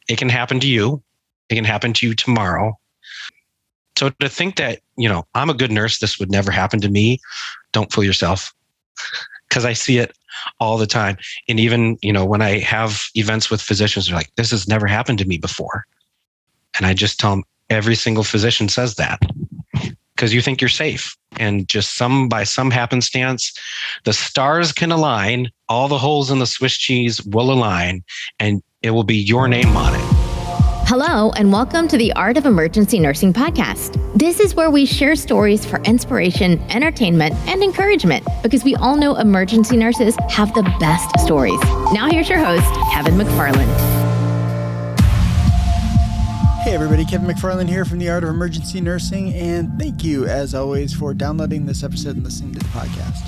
It can happen to you. It can happen to you tomorrow. So to think that, I'm a good nurse, this would never happen to me, don't fool yourself, because I see it all the time. And even, when I have events with physicians, they're like, this has never happened to me before. And I just tell them, every single physician says that, because you think you're safe. And just by some happenstance, the stars can align, all the holes in the Swiss cheese will align, and it will be your name on it. Hello, and welcome to the Art of Emergency Nursing podcast. This is where we share stories for inspiration, entertainment, and encouragement, because we all know emergency nurses have the best stories. Now here's your host, Kevin McFarland. Hey everybody, Kevin McFarland here from the Art of Emergency Nursing, and thank you, as always, for downloading this episode and listening to the podcast.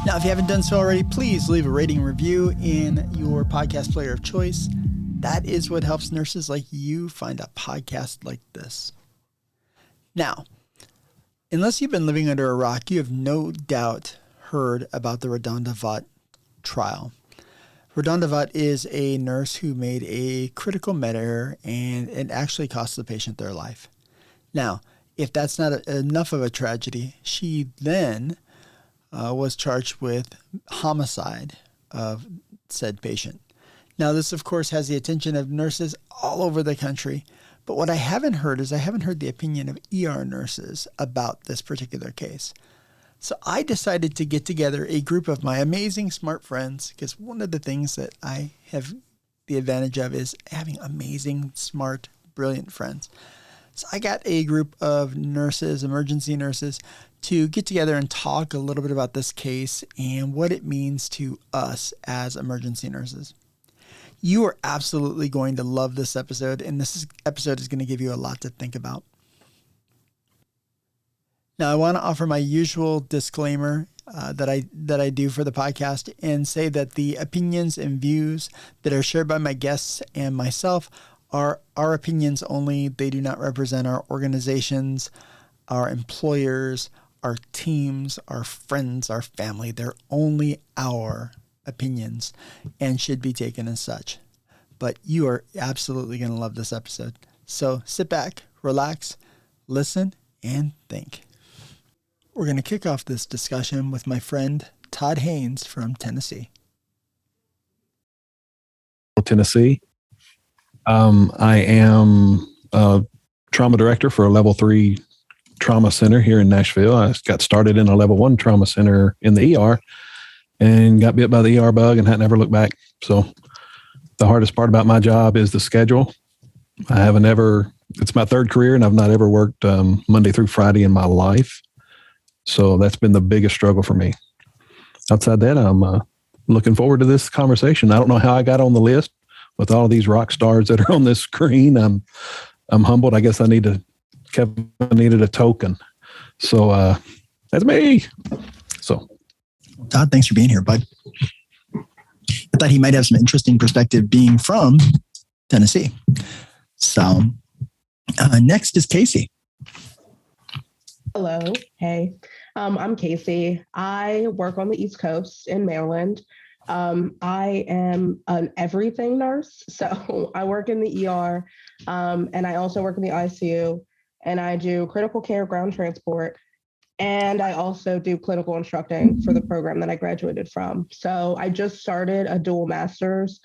Now, if you haven't done so already, please leave a rating and review in your podcast player of choice. That is what helps nurses like you find a podcast like this. Now, unless you've been living under a rock, you have no doubt heard about the RoDonda Vaught trial. RoDonda Vaught is a nurse who made a critical med error, and it actually cost the patient their life. Now, if that's not enough of a tragedy, she then was charged with homicide of said patient. Now, this, of course, has the attention of nurses all over the country. But what I haven't heard is the opinion of ER nurses about this particular case. So I decided to get together a group of my amazing smart friends, because one of the things that I have the advantage of is having amazing, smart, brilliant friends. So I got a group of nurses, emergency nurses, to get together and talk a little bit about this case and what it means to us as emergency nurses. You are absolutely going to love this episode, and this episode is going to give you a lot to think about. Now, I want to offer my usual disclaimer that I do for the podcast, and say that the opinions and views that are shared by my guests and myself are our opinions only. They do not represent our organizations, our employers, our teams, our friends, our family. They're only our opinions and should be taken as such. But you are absolutely going to love this episode. So sit back, relax, listen, and think. We're going to kick off this discussion with my friend Todd Haynes from Tennessee. Tennessee. I am a trauma director for a level 3 trauma center here in Nashville. I got started in a level 1 trauma center in the ER and got bit by the ER bug and had never looked back. So the hardest part about my job is the schedule. It's my third career, and I've not ever worked Monday through Friday in my life. So that's been the biggest struggle for me. Outside that, I'm looking forward to this conversation. I don't know how I got on the list with all of these rock stars that are on this screen. I'm humbled. I guess Kevin needed a token. So that's me. So Todd, thanks for being here, bud. I thought he might have some interesting perspective being from Tennessee. So next is Casey. Hello. Hey, I'm Casey. I work on the East Coast in Maryland. I am an everything nurse. So I work in the ER, and I also work in the ICU, and I do critical care ground transport. And I also do clinical instructing for the program that I graduated from. So I just started a dual master's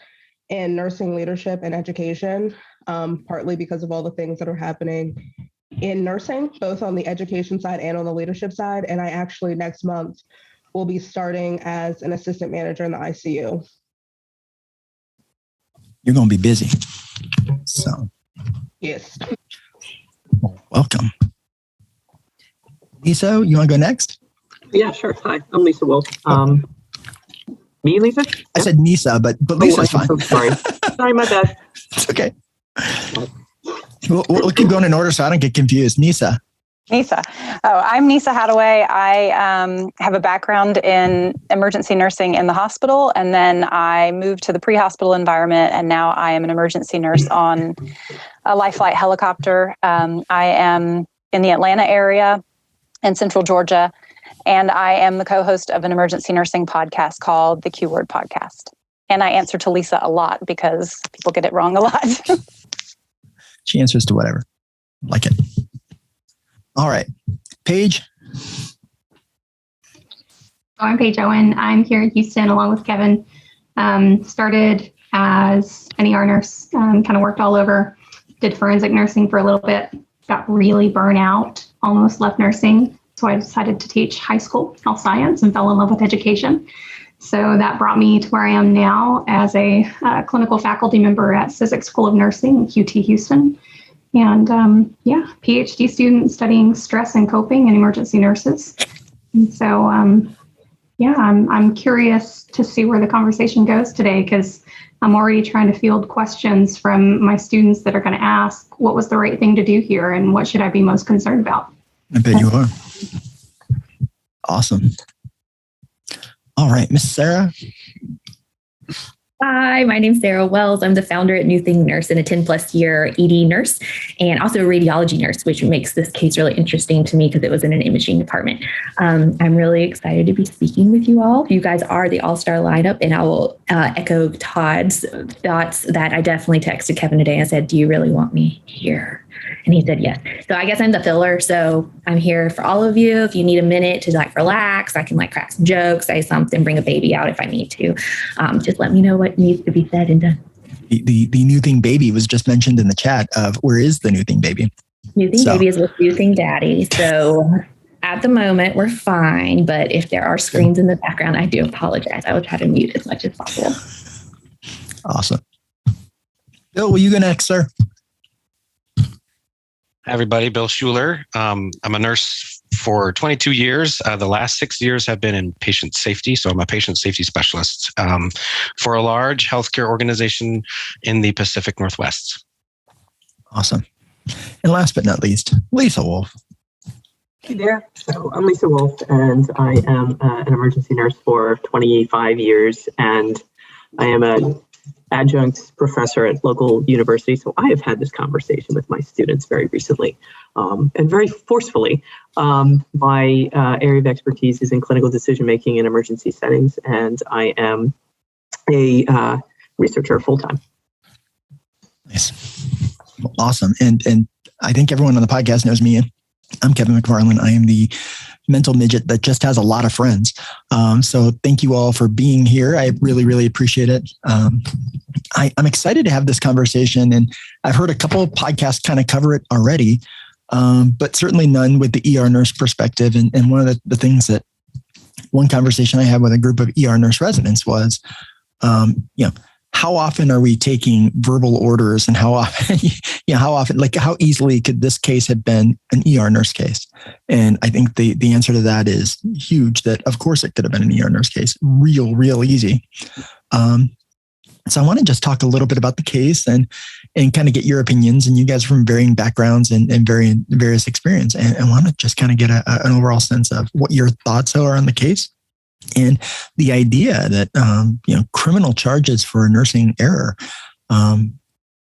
in nursing leadership and education, partly because of all the things that are happening in nursing, both on the education side and on the leadership side. And I actually next month will be starting as an assistant manager in the ICU. You're going to be busy. So, yes. Welcome. Nyssa, you want to go next? Yeah, sure. Hi, I'm Lisa Wolfe. Me, Lisa? I said Nyssa, but Lisa's fine. I'm so sorry. Sorry, my bad. It's okay. We'll keep going in order so I don't get confused. Nyssa. Nyssa. Oh, I'm Nyssa Hattaway. I have a background in emergency nursing in the hospital, and then I moved to the pre-hospital environment, and now I am an emergency nurse on a life flight helicopter. I am in the Atlanta area in Central Georgia, and I am the co-host of an emergency nursing podcast called the Q Word Podcast. And I answer to Lisa a lot because people get it wrong a lot. She answers to whatever. Like it. All right. Paige. I'm Paige Owen. I'm here in Houston along with Kevin. Started as an ER nurse, kind of worked all over, did forensic nursing for a little bit, got really burnt out, almost left nursing. So I decided to teach high school health science and fell in love with education. So that brought me to where I am now as a clinical faculty member at CISIC School of Nursing, QT Houston. And PhD student studying stress and coping and emergency nurses. And so, I'm curious to see where the conversation goes today, because I'm already trying to field questions from my students that are going to ask, what was the right thing to do here and what should I be most concerned about? I bet you are. Awesome. All right, Miss Sarah. Hi, my name's Sarah Wells. I'm the founder at New Thing Nurse and a 10 plus year ED nurse and also a radiology nurse, which makes this case really interesting to me because it was in an imaging department. I'm really excited to be speaking with you all. You guys are the all-star lineup, and I will echo Todd's thoughts that I definitely texted Kevin today and said, do you really want me here? And he said yes. So I guess I'm the filler. So I'm here for all of you. If you need a minute to relax, I can crack some jokes, say something, bring a baby out if I need to. Just let me know what needs to be said and done. The New Thing baby was just mentioned in the chat of where is the New Thing baby? New Thing baby is with New Thing daddy. So at the moment we're fine. But if there are screams in the background, I do apologize. I will try to mute as much as possible. Awesome. Bill, will you go next, sir? Hi, everybody. Bill Schuler. I'm a nurse for 22 years. The last 6 years have been in patient safety. So I'm a patient safety specialist for a large healthcare organization in the Pacific Northwest. Awesome. And last but not least, Lisa Wolfe. Hey there. So I'm Lisa Wolfe, and I am an emergency nurse for 25 years, and I am an adjunct professor at local university. So I have had this conversation with my students very recently and very forcefully. My area of expertise is in clinical decision-making in emergency settings, and I am a researcher full-time. Nice. Awesome. And I think everyone on the podcast knows me. I'm Kevin McFarland. I am the mental midget that just has a lot of friends. So thank you all for being here. I really, really appreciate it. I'm excited to have this conversation, and I've heard a couple of podcasts kind of cover it already, but certainly none with the ER nurse perspective. And one of the things that one conversation I had with a group of ER nurse residents was, how often are we taking verbal orders, and how often, how easily could this case have been an ER nurse case? And I think the answer to that is huge, that of course it could have been an ER nurse case, real easy. So I want to just talk a little bit about the case and kind of get your opinions, and you guys from varying backgrounds and various experience. And I want to just kind of get an overall sense of what your thoughts are on the case. And the idea that, criminal charges for a nursing error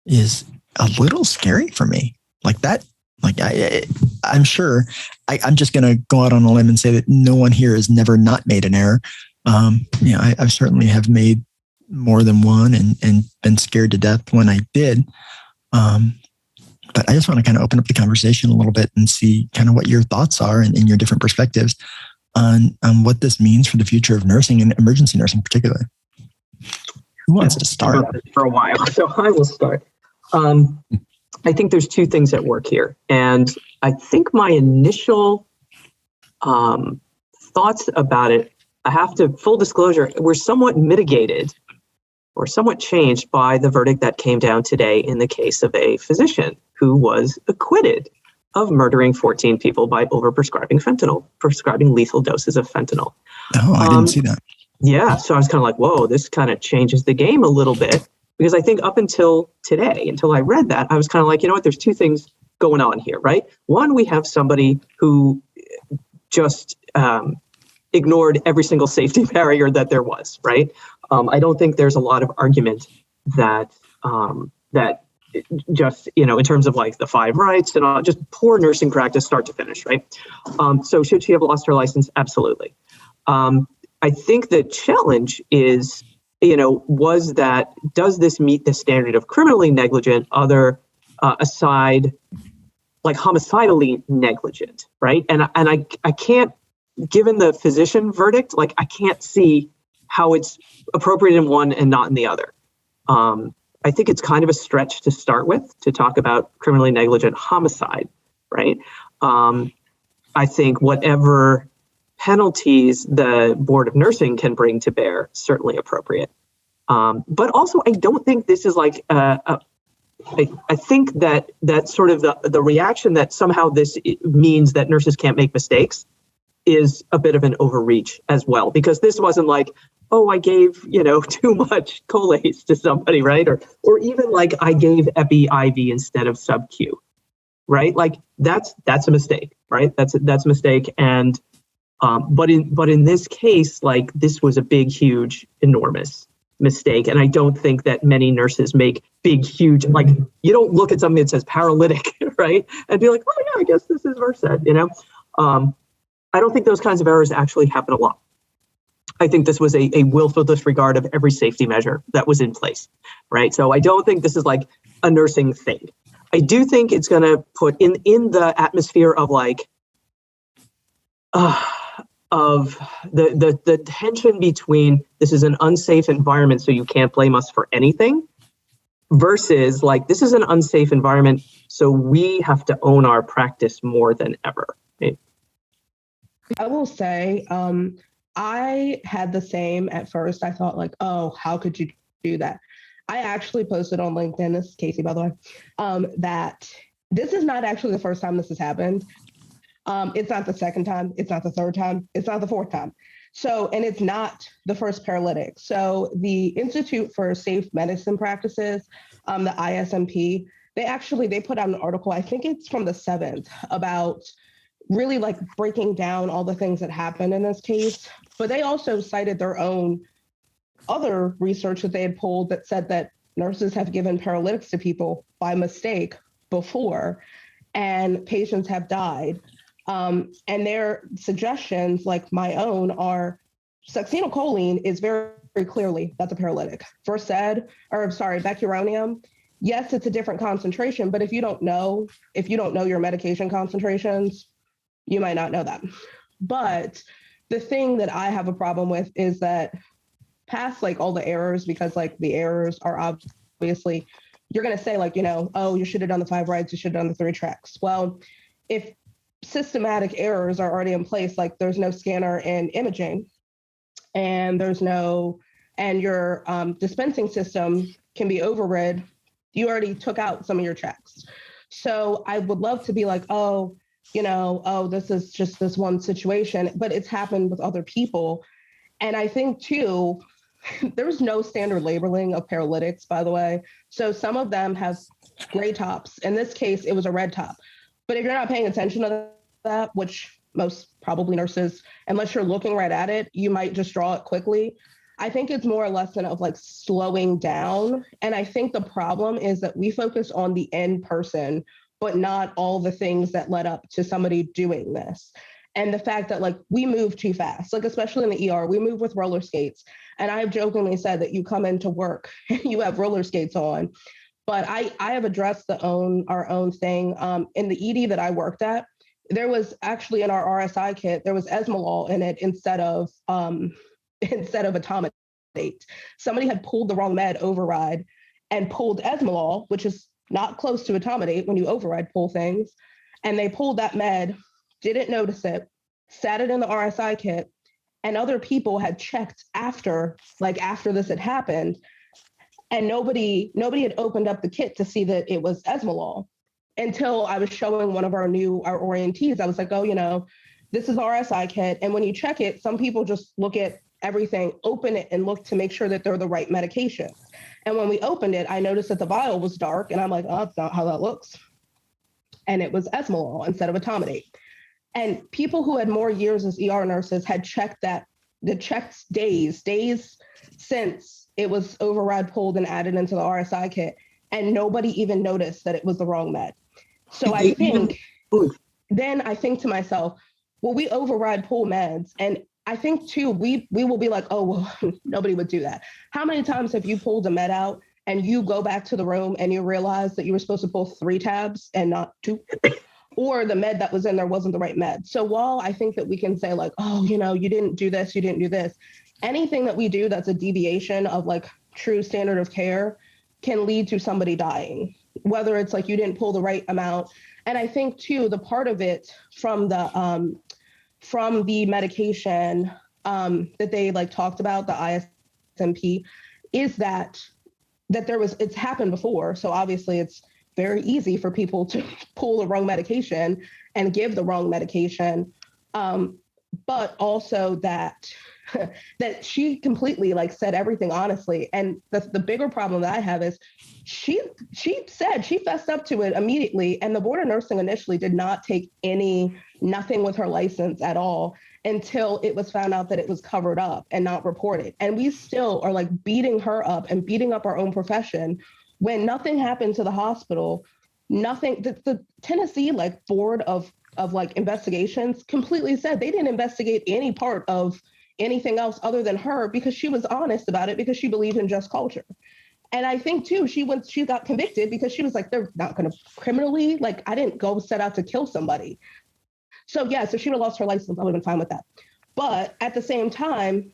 is a little scary for me. I'm sure I'm just going to go out on a limb and say that no one here has never not made an error. I certainly have made more than one and been scared to death when I did. But I just want to kind of open up the conversation a little bit and see kind of what your thoughts are and your different perspectives on what this means for the future of nursing and emergency nursing particularly. Who wants to start? For a while, so I will start. I think there's two things at work here. And I think my initial thoughts about it, I have to, full disclosure, were somewhat mitigated or somewhat changed by the verdict that came down today in the case of a physician who was acquitted of murdering 14 people by prescribing lethal doses of fentanyl. Oh, I didn't see that. Yeah, so I was kind of like, whoa, this kind of changes the game a little bit, because I think up until today, until I read that, I was kind of like, you know what, there's two things going on here, right? One, we have somebody who just ignored every single safety barrier that there was, right? I don't think there's a lot of argument that just, in terms of like the 5 rights and all, just poor nursing practice start to finish, right? So should she have lost her license? Absolutely. I think the challenge is, does this meet the standard of criminally negligent, other aside, like homicidally negligent, right? And I can't, given the physician verdict, like I can't see how it's appropriate in one and not in the other. I think it's kind of a stretch to start with to talk about criminally negligent homicide, right? I think whatever penalties the Board of Nursing can bring to bear, certainly appropriate. But also, I don't think this is like, I think that sort of the reaction that somehow this means that nurses can't make mistakes is a bit of an overreach as well, because this wasn't like, oh, I gave, too much Colace to somebody, right? Or even like I gave Epi IV instead of sub-Q, right? Like that's a mistake, right? That's a mistake. And but in this case, like this was a big, huge, enormous mistake. And I don't think that many nurses make big, huge, like you don't look at something that says paralytic, right? And be like, oh yeah, I guess this is Versed, I don't think those kinds of errors actually happen a lot. I think this was a willful disregard of every safety measure that was in place, right? So I don't think this is like a nursing thing. I do think it's going to put in the atmosphere of like, of the tension between this is an unsafe environment, so you can't blame us for anything, versus like this is an unsafe environment, so we have to own our practice more than ever. Right? I will say, I had the same at first. I thought like, oh, how could you do that? I actually posted on LinkedIn, this is Casey, by the way, that this is not actually the first time this has happened. It's not the second time. It's not the third time. It's not the fourth time. So, and it's not the first paralytic. So the Institute for Safe Medicine Practices, the ISMP, they put out an article, I think it's from the 7th, about really like breaking down all the things that happened in this case. But they also cited their own other research that they had pulled that said that nurses have given paralytics to people by mistake before, and patients have died. And their suggestions, like my own, are succinylcholine is very, very clearly, that's a paralytic. Vecuronium, yes, it's a different concentration, but if you don't know your medication concentrations, you might not know that. But the thing that I have a problem with is that past like all the errors, because like the errors are obviously, you're going to say like, oh, you should have done the 5 rides, you should have done the 3 tracks. Well, if systematic errors are already in place, like there's no scanner and imaging, and your dispensing system can be overrid, you already took out some of your tracks. So I would love to be like, this is just this one situation, but it's happened with other people. And I think too, there's no standard labeling of paralytics, by the way. So some of them have gray tops. In this case, it was a red top. But if you're not paying attention to that, which most probably nurses, unless you're looking right at it, you might just draw it quickly. I think it's more a lesson of like slowing down. And I think the problem is that we focus on the end person, but not all the things that led up to somebody doing this. And the fact that like we move too fast, like especially in the ER, we move with roller skates. And I've jokingly said that you come into work and you have roller skates on. But I have addressed our own thing. In the ED that I worked at, there was actually in our RSI kit, there was esmolol in it instead of etomidate. Somebody had pulled the wrong med override and pulled esmolol, which is not close to etomidate when you override pull things. And they pulled that med, didn't notice it, sat it in the RSI kit, and other people had checked after this had happened. And nobody had opened up the kit to see that it was esmolol until I was showing one of our orientees. I was like, oh, this is RSI kit. And when you check it, some people just look at everything, open it, and look to make sure that they're the right medication. And when we opened it, I noticed that the vial was dark, and I'm like, oh, that's not how that looks. And it was esmolol instead of etomidate. And people who had more years as ER nurses had checked days since it was override pulled and added into the RSI kit, and nobody even noticed that it was the wrong med. So I think to myself, well, we override pull meds, and I think too, we will be like, oh, well, nobody would do that. How many times have you pulled a med out and you go back to the room and you realize that you were supposed to pull 3 tabs and not 2, or the med that was in there wasn't the right med. So while I think that we can say like, oh, you know, you didn't do this, you didn't do this, anything that we do that's a deviation of like true standard of care can lead to somebody dying, whether it's like you didn't pull the right amount. And I think too, the part of it from the medication that they like talked about, the ISMP, is that there was, it's happened before. So obviously it's very easy for people to pull the wrong medication and give the wrong medication. But also that she completely like said everything honestly. And the bigger problem that I have is she said she fessed up to it immediately. And the Board of Nursing initially did not take nothing with her license at all until it was found out that it was covered up and not reported. And we still are like beating her up and beating up our own profession when nothing happened to the hospital. Nothing, the Tennessee like Board of like investigations completely said they didn't investigate any part of anything else other than her, because she was honest about it, because she believed in just culture. And I think too, she got convicted because she was like, they're not going to criminally, like, I didn't go set out to kill somebody. So yeah, so she would have lost her license. I would have been fine with that. But at the same time,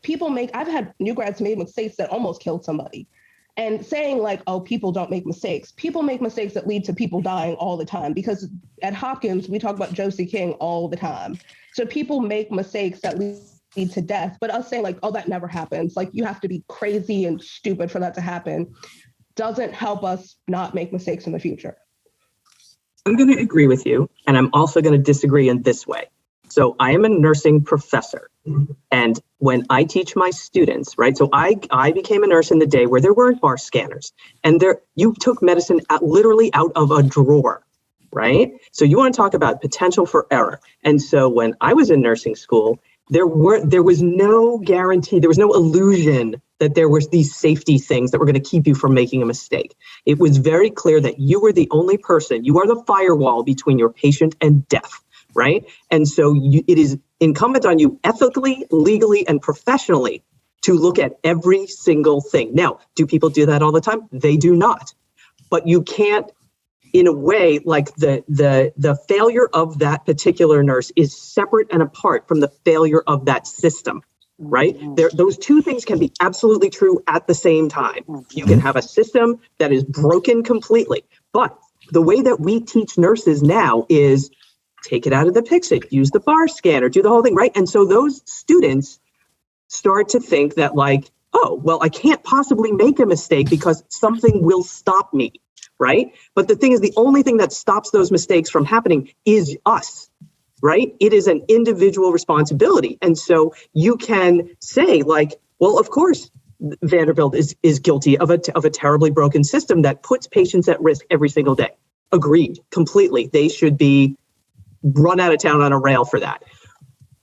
I've had new grads make mistakes that almost killed somebody. And saying like, oh, people don't make mistakes. People make mistakes that lead to people dying all the time, because at Hopkins, we talk about Josie King all the time. So people make mistakes that lead to death, but us saying like, oh, that never happens, like you have to be crazy and stupid for that to happen, doesn't help us not make mistakes in the future. I'm going to agree with you, and I'm also going to disagree in this way. So I am a nursing professor, and when I teach my students, right, so I became a nurse in the day where there weren't bar scanners, and you took medicine literally out of a drawer, right? So you want to talk about potential for error. And so when I was in nursing school, there was no guarantee, there was no illusion that there was these safety things that were going to keep you from making a mistake. It was very clear that you were the only person, you are the firewall between your patient and death, right? And so it is incumbent on you ethically, legally, and professionally to look at every single thing. Now, do people do that all the time? They do not. But you can't, in a way, like the failure of that particular nurse is separate and apart from the failure of that system, right? Those two things can be absolutely true at the same time. You can have a system that is broken completely, but the way that we teach nurses now is take it out of the Pixit, use the bar scanner, do the whole thing, right? And so those students start to think that like, oh, well, I can't possibly make a mistake because something will stop me. Right? But the thing is, the only thing that stops those mistakes from happening is us, right? It is an individual responsibility. And so you can say like, well, of course, Vanderbilt is guilty of a terribly broken system that puts patients at risk every single day. Agreed, completely. They should be run out of town on a rail for that.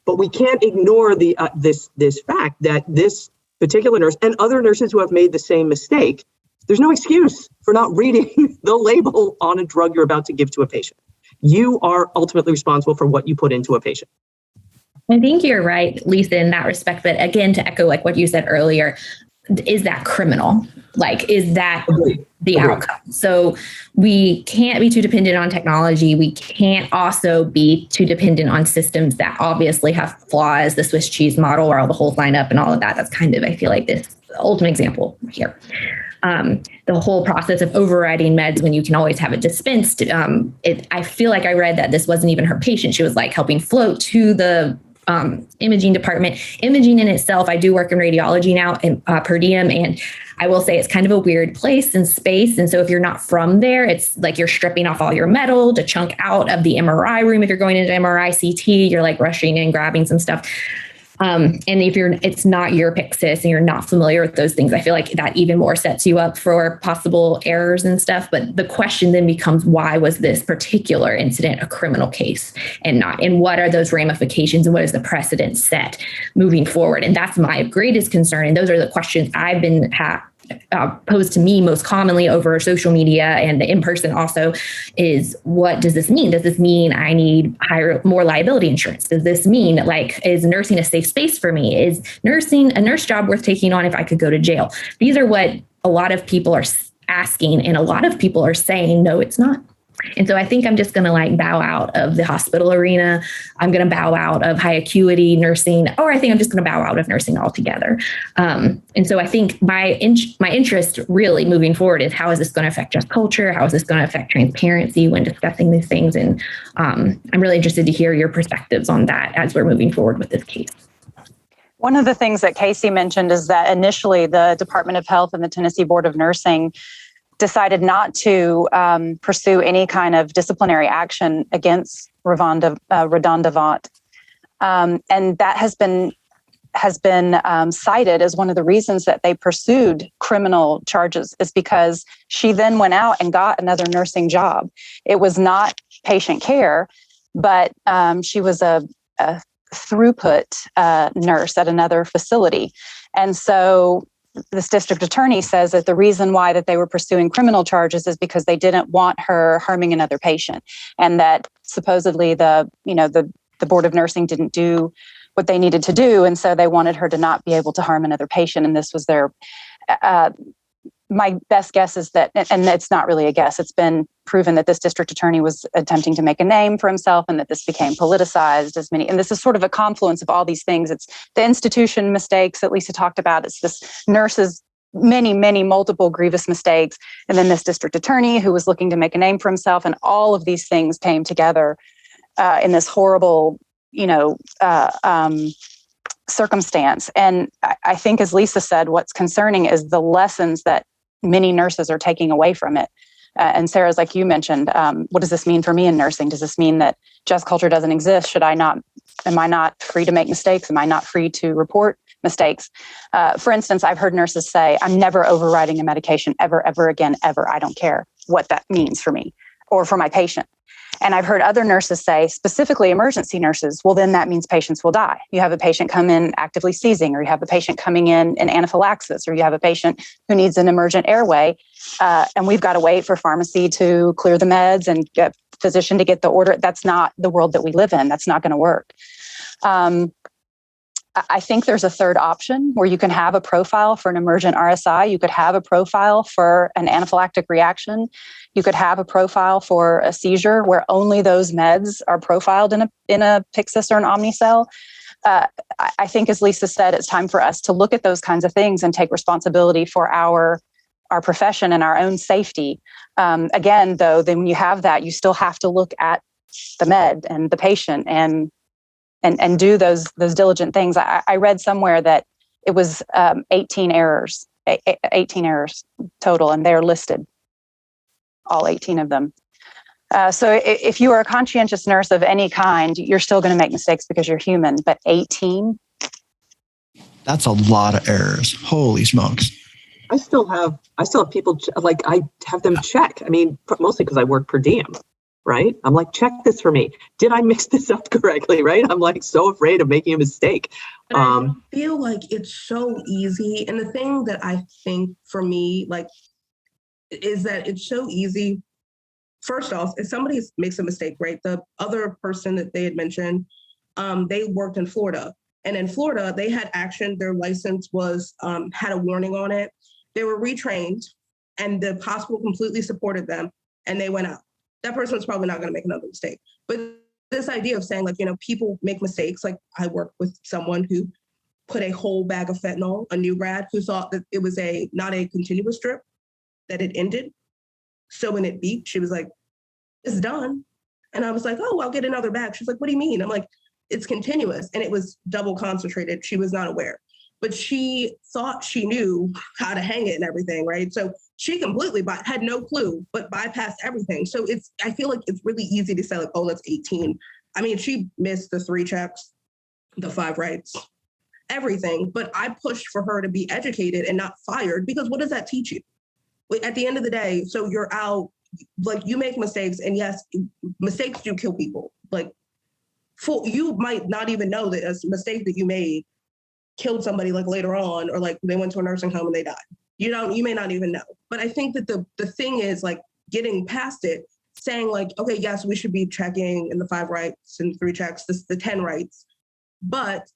But we can't ignore this fact that this particular nurse and other nurses who have made the same mistake, there's no excuse for not reading the label on a drug you're about to give to a patient. You are ultimately responsible for what you put into a patient. I think you're right, Lisa, in that respect. But again, to echo like what you said earlier, is that criminal? Like, is that the outcome? So we can't be too dependent on technology. We can't also be too dependent on systems that obviously have flaws, the Swiss cheese model where all the holes line up and all of that. That's kind of, I feel like, this ultimate example here. The whole process of overriding meds when you can always have it dispensed. I feel like I read that this wasn't even her patient. She was like helping float to the imaging department. Imaging in itself, I do work in radiology now and per diem, and I will say it's kind of a weird place and space. And so if you're not from there, it's like you're stripping off all your metal to chunk out of the MRI room. If you're going into MRI CT, you're like rushing in, grabbing some stuff. And if it's not your Pyxis and you're not familiar with those things, I feel like that even more sets you up for possible errors and stuff. But the question then becomes, why was this particular incident a criminal case and not? And what are those ramifications and what is the precedent set moving forward? And that's my greatest concern. And those are the questions I've been posed to me most commonly over social media and in person also, is what does this mean? Does this mean I need more liability insurance? Does this mean like, is nursing a safe space for me? Is nursing a nurse job worth taking on if I could go to jail? These are what a lot of people are asking. And a lot of people are saying, no, it's not. And so I think I'm just going to like bow out of the hospital arena. I'm going to bow out of high acuity nursing, or I think I'm just going to bow out of nursing altogether. And so I think my interest really moving forward is, how is this going to affect just culture? How is this going to affect transparency when discussing these things? And I'm really interested to hear your perspectives on that as we're moving forward with this case. One of the things that Casey mentioned is that initially the Department of Health and the Tennessee Board of Nursing decided not to pursue any kind of disciplinary action against RoDonda Vaught. And that has been cited as one of the reasons that they pursued criminal charges, is because she then went out and got another nursing job. It was not patient care, but she was a throughput nurse at another facility. And so this district attorney says that the reason why that they were pursuing criminal charges is because they didn't want her harming another patient, and that supposedly the Board of Nursing didn't do what they needed to do, and so they wanted her to not be able to harm another patient. And this was their my best guess is that, and it's not really a guess, it's been proven that this district attorney was attempting to make a name for himself, and that this became politicized and this is sort of a confluence of all these things. It's the institution mistakes that Lisa talked about. It's this nurse's many multiple grievous mistakes. And then this district attorney who was looking to make a name for himself. And all of these things came together in this horrible, circumstance. And I think, as Lisa said, what's concerning is the lessons that many nurses are taking away from it. And Sarah's, like you mentioned, what does this mean for me in nursing? Does this mean that just culture doesn't exist? Am I not free to make mistakes? Am I not free to report mistakes? For instance, I've heard nurses say, I'm never overriding a medication ever again, ever. I don't care what that means for me or for my patient. And I've heard other nurses say, specifically emergency nurses, well, then that means patients will die. You have a patient come in actively seizing, or you have a patient coming in anaphylaxis, or you have a patient who needs an emergent airway. And we've got to wait for pharmacy to clear the meds and get physician to get the order. That's not the world that we live in. That's not going to work. I think there's a third option where you can have a profile for an emergent RSI. You could have a profile for an anaphylactic reaction. You could have a profile for a seizure where only those meds are profiled in a Pyxis or an Omnicell. I think, as Lisa said, it's time for us to look at those kinds of things and take responsibility for our profession and our own safety. Again, though, then when you have that, you still have to look at the med and the patient and do those diligent things. I read somewhere that it was 18 errors total, and they're listed, all 18 of them. So if you are a conscientious nurse of any kind, you're still going to make mistakes because you're human, but 18? That's a lot of errors. Holy smokes. I still have people, I have them check. I mean, mostly because I work per diem. Right? I'm like, check this for me. Did I mix this up correctly? Right? I'm like so afraid of making a mistake. I feel like it's so easy. And the thing that I think for me, is that it's so easy. First off, if somebody makes a mistake, right? The other person that they had mentioned, they worked in Florida. And in Florida, they had action. Their license was, had a warning on it. They were retrained, and the hospital completely supported them, and they went out. That person was probably not going to make another mistake. But this idea of saying, people make mistakes. Like, I worked with someone who put a whole bag of fentanyl, a new grad, who thought that it was not a continuous drip, that it ended. So when it beeped, she was like, it's done. And I was like, oh, I'll get another bag. She's like, what do you mean? I'm like, it's continuous. And it was double concentrated. She was not aware. But she thought she knew how to hang it and everything, right? So she completely had no clue, but bypassed everything. So I feel like it's really easy to say, like, oh, that's 18. I mean, she missed the 3 checks, the 5 rights, everything. But I pushed for her to be educated and not fired, because what does that teach you? At the end of the day, so you're out, you make mistakes, and yes, mistakes do kill people. You might not even know that a mistake that you made killed somebody later on, or they went to a nursing home and they died. You may not even know. But I think that the thing is getting past it, saying okay, yes, we should be checking in the 5 rights and 3 checks, the 10 rights. But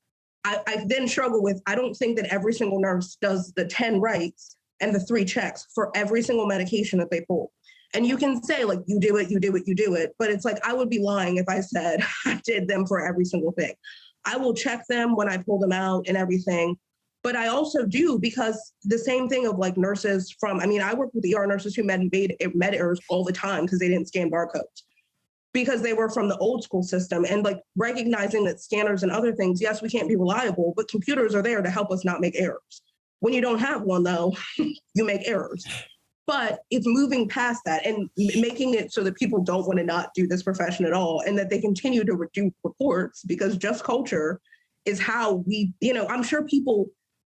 I then struggle with, I don't think that every single nurse does the 10 rights and the 3 checks for every single medication that they pull. And you can say like, you do it, you do it, you do it. But it's like, I would be lying if I said I did them for every single thing. I will check them when I pull them out and everything. But I also do, because the same thing of like nurses from, I mean, I work with ER nurses who med errors all the time because they didn't scan barcodes, because they were from the old school system, and like recognizing that scanners and other things, yes, we can't be reliable, but computers are there to help us not make errors. When you don't have one though, you make errors. But it's moving past that and making it so that people don't want to not do this profession at all, and that they continue to do reports, because just culture is how we, I'm sure people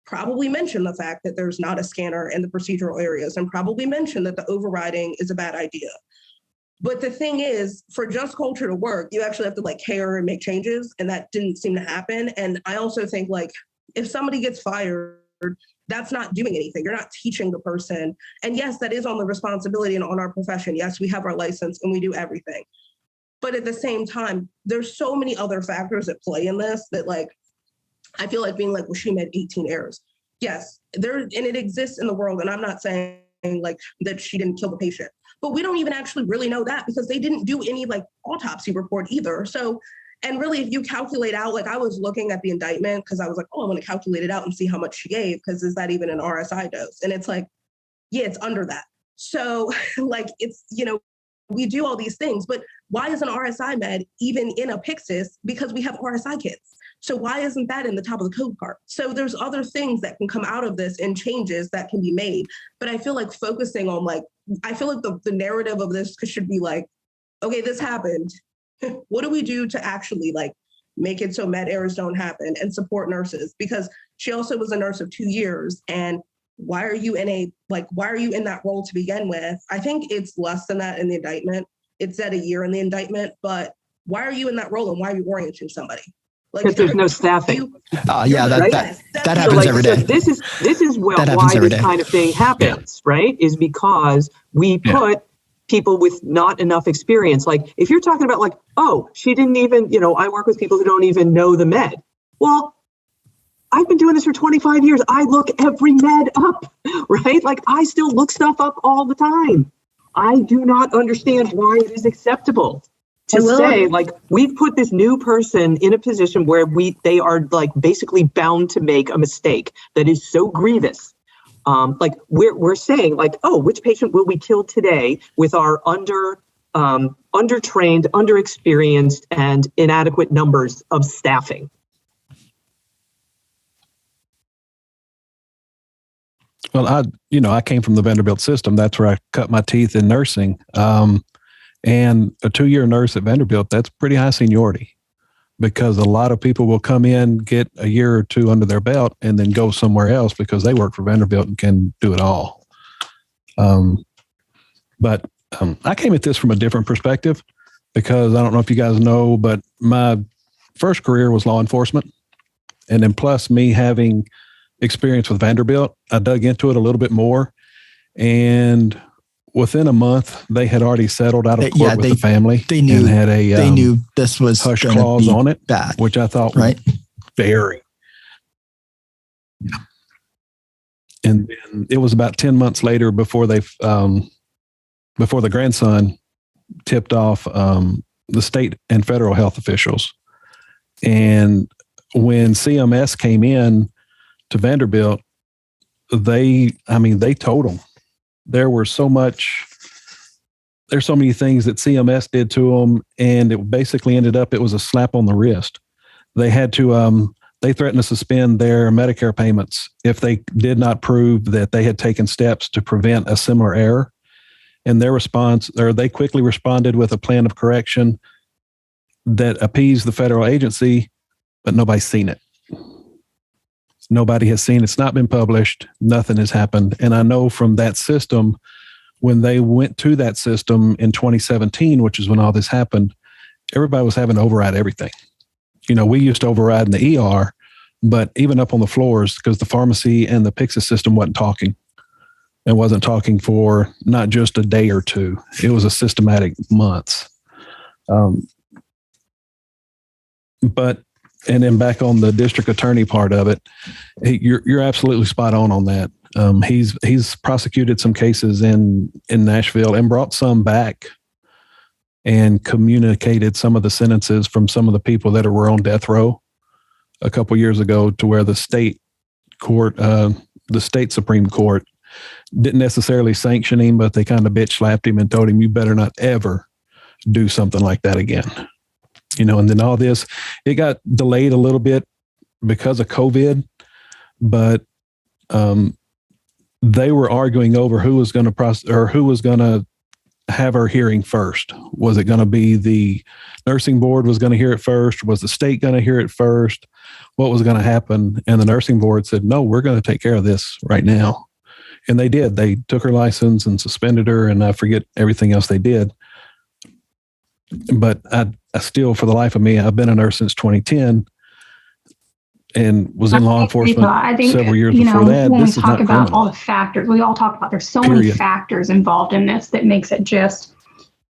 probably mention the fact that there's not a scanner in the procedural areas, and probably mention that the overriding is a bad idea. But the thing is, for just culture to work, you actually have to like care and make changes, and that didn't seem to happen. And I also think like, if somebody gets fired, that's not doing anything. You're not teaching the person. And yes, that is on the responsibility and on our profession. Yes, we have our license and we do everything. But at the same time, there's so many other factors at play in this that like, I feel like being like, well, she made 18 errors. Yes, and it exists in the world. And I'm not saying like that she didn't kill the patient, but we don't even actually really know that, because they didn't do any like autopsy report either. So, and really, if you calculate out, like I was looking at the indictment because I was like, oh, I want to calculate it out and see how much she gave, because is that even an RSI dose? And it's like, yeah, it's under that. So like, it's, we do all these things, but why is an RSI med even in a Pyxis? Because we have RSI kits. So why isn't that in the top of the code card? So there's other things that can come out of this and changes that can be made. But I feel like focusing on like, I feel like the narrative of this should be like, okay, this happened. What do we do to actually like make it so med errors don't happen and support nurses? Because she also was a nurse of 2 years. And why are you in that role to begin with? I think it's less than that in the indictment. It said a year in the indictment, but why are you in that role and why are you orienting somebody? Like, because there's no staffing. Yeah, that happens every day. So this is why this kind of thing happens, right? Is because we put people with not enough experience. Like if you're talking about like, oh, she didn't even, I work with people who don't even know the med. Well, I've been doing this for 25 years. I look every med up, right? Like I still look stuff up all the time. I do not understand why it is acceptable to say like, we've put this new person in a position where they are like basically bound to make a mistake that is so grievous. Like we're saying like, oh, which patient will we kill today with our undertrained, underexperienced, and inadequate numbers of staffing? Well, I came from the Vanderbilt system. That's where I cut my teeth in nursing. And a 2-year nurse at Vanderbilt, that's pretty high seniority, because a lot of people will come in, get a year or 2 under their belt, and then go somewhere else because they work for Vanderbilt and can do it all. But I came at this from a different perspective, because I don't know if you guys know, but my first career was law enforcement. And then plus me having experience with Vanderbilt, I dug into it a little bit more. And within a month, they had already settled out of court with the family. They knew, and had they knew this was hush clause on it, bad, which I thought was very. And then it was about 10 months later before the grandson tipped off the state and federal health officials. And when CMS came in to Vanderbilt, they told them. There's so many things that CMS did to them, and it basically ended up, it was a slap on the wrist. They had to, they threatened to suspend their Medicare payments if they did not prove that they had taken steps to prevent a similar error. And they quickly responded with a plan of correction that appeased the federal agency, but nobody's seen it. Nobody has seen it. It's not been published. Nothing has happened. And I know from that system, when they went to that system in 2017, which is when all this happened, everybody was having to override everything. We used to override in the ER, but even up on the floors, because the pharmacy and the Pyxis system wasn't talking. It wasn't talking for not just a day or 2. It was a systematic months. And then back on the district attorney part of it, you're absolutely spot on that. He's prosecuted some cases in Nashville and brought some back and communicated some of the sentences from some of the people that were on death row a couple years ago to where the state court, the state Supreme Court didn't necessarily sanction him, but they kind of bitch slapped him and told him, you better not ever do something like that again. And then all this, it got delayed a little bit because of COVID, but they were arguing over who was going to have her hearing first. Was it going to be the nursing board was going to hear it first? Was the state going to hear it first? What was going to happen? And the nursing board said, no, we're going to take care of this right now. And they did. They took her license and suspended her, and I forget everything else they did. But I still, for the life of me, I've been a nurse since 2010 and was in law enforcement several years before that. When we talk about all the factors, we all talk about there's so many factors involved in this that makes it just,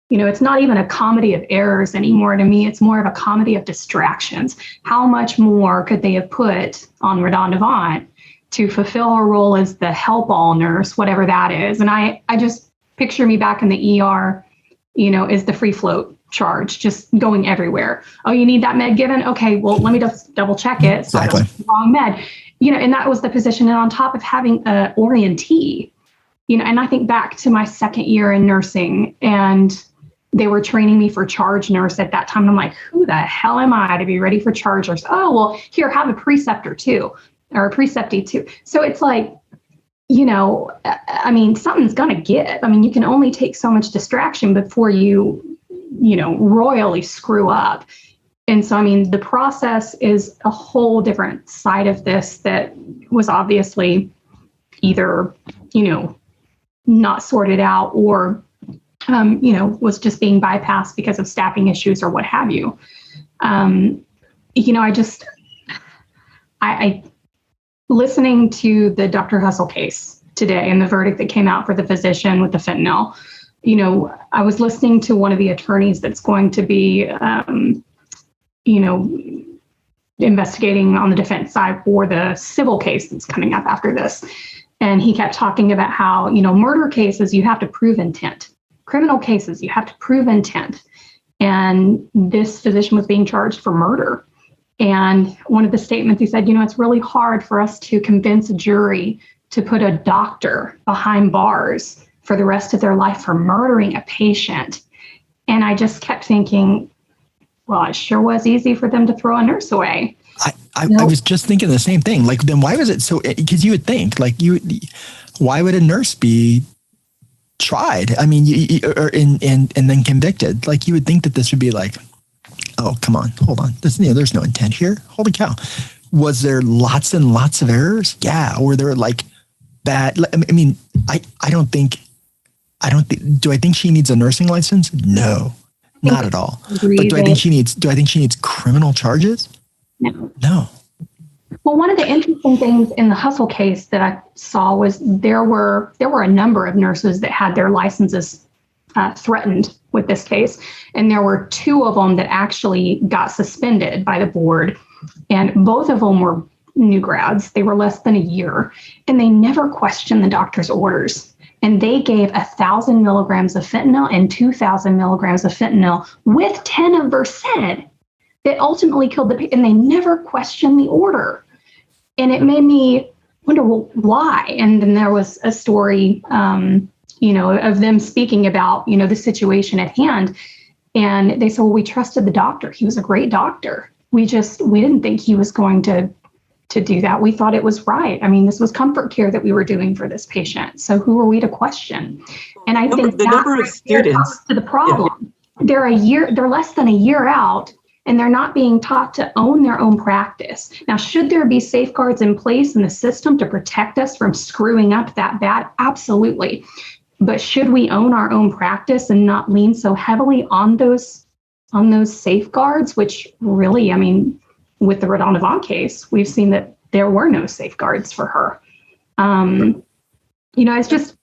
it's not even a comedy of errors anymore. To me, it's more of a comedy of distractions. How much more could they have put on RoDonda Vaught to fulfill her role as the help all nurse, whatever that is? And I just picture me back in the ER, is the free float charge, just going everywhere. Oh, you need that med given? Okay, well, let me just double check it. Exactly. Wrong med. And that was the position. And on top of having a orientee, and I think back to my second year in nursing, and they were training me for charge nurse at that time. And I'm like, who the hell am I to be ready for charge nurse? Oh, well, here, have a preceptor too, or a preceptee too. So it's like, something's going to give. You can only take so much distraction before you royally screw up. And so, the process is a whole different side of this that was obviously either, not sorted out or, was just being bypassed because of staffing issues or what have you. I listening to the Dr. Hustle case today and the verdict that came out for the physician with the fentanyl, I was listening to one of the attorneys that's going to be, investigating on the defense side for the civil case that's coming up after this. And he kept talking about how, murder cases, you have to prove intent. Criminal cases, you have to prove intent. And this physician was being charged for murder. And one of the statements he said, it's really hard for us to convince a jury to put a doctor behind bars for the rest of their life for murdering a patient. And I just kept thinking, well, it sure was easy for them to throw a nurse away. I was just thinking the same thing. Like, then why was it so? Because you would think, why would a nurse be tried? And then convicted? Like, you would think that this would be like, oh, come on, hold on. There's no intent here. Holy cow. Was there lots and lots of errors? Yeah. Were there bad? Do I think she needs a nursing license? No, not at all. But do I think she needs criminal charges? No. Well, one of the interesting things in the Hustle case that I saw was there were a number of nurses that had their licenses threatened with this case. And there were 2 of them that actually got suspended by the board. And both of them were new grads. They were less than a year. And they never questioned the doctor's orders. And they gave 1,000 milligrams of fentanyl and 2,000 milligrams of fentanyl with 10 of Versed that ultimately killed the patient. And they never questioned the order. And it made me wonder, well, why? And then there was a story, of them speaking about, the situation at hand. And they said, well, we trusted the doctor. He was a great doctor. We didn't think he was going to do that. We thought it was right. This was comfort care that we were doing for this patient. So who are we to question? And I think the number of students to the problem. Yeah. They're less than a year out, and they're not being taught to own their own practice. Now, should there be safeguards in place in the system to protect us from screwing up that bad? Absolutely. But should we own our own practice and not lean so heavily on those safeguards, which really, with the RoDonda Vaught case, we've seen that there were no safeguards for her. It's just,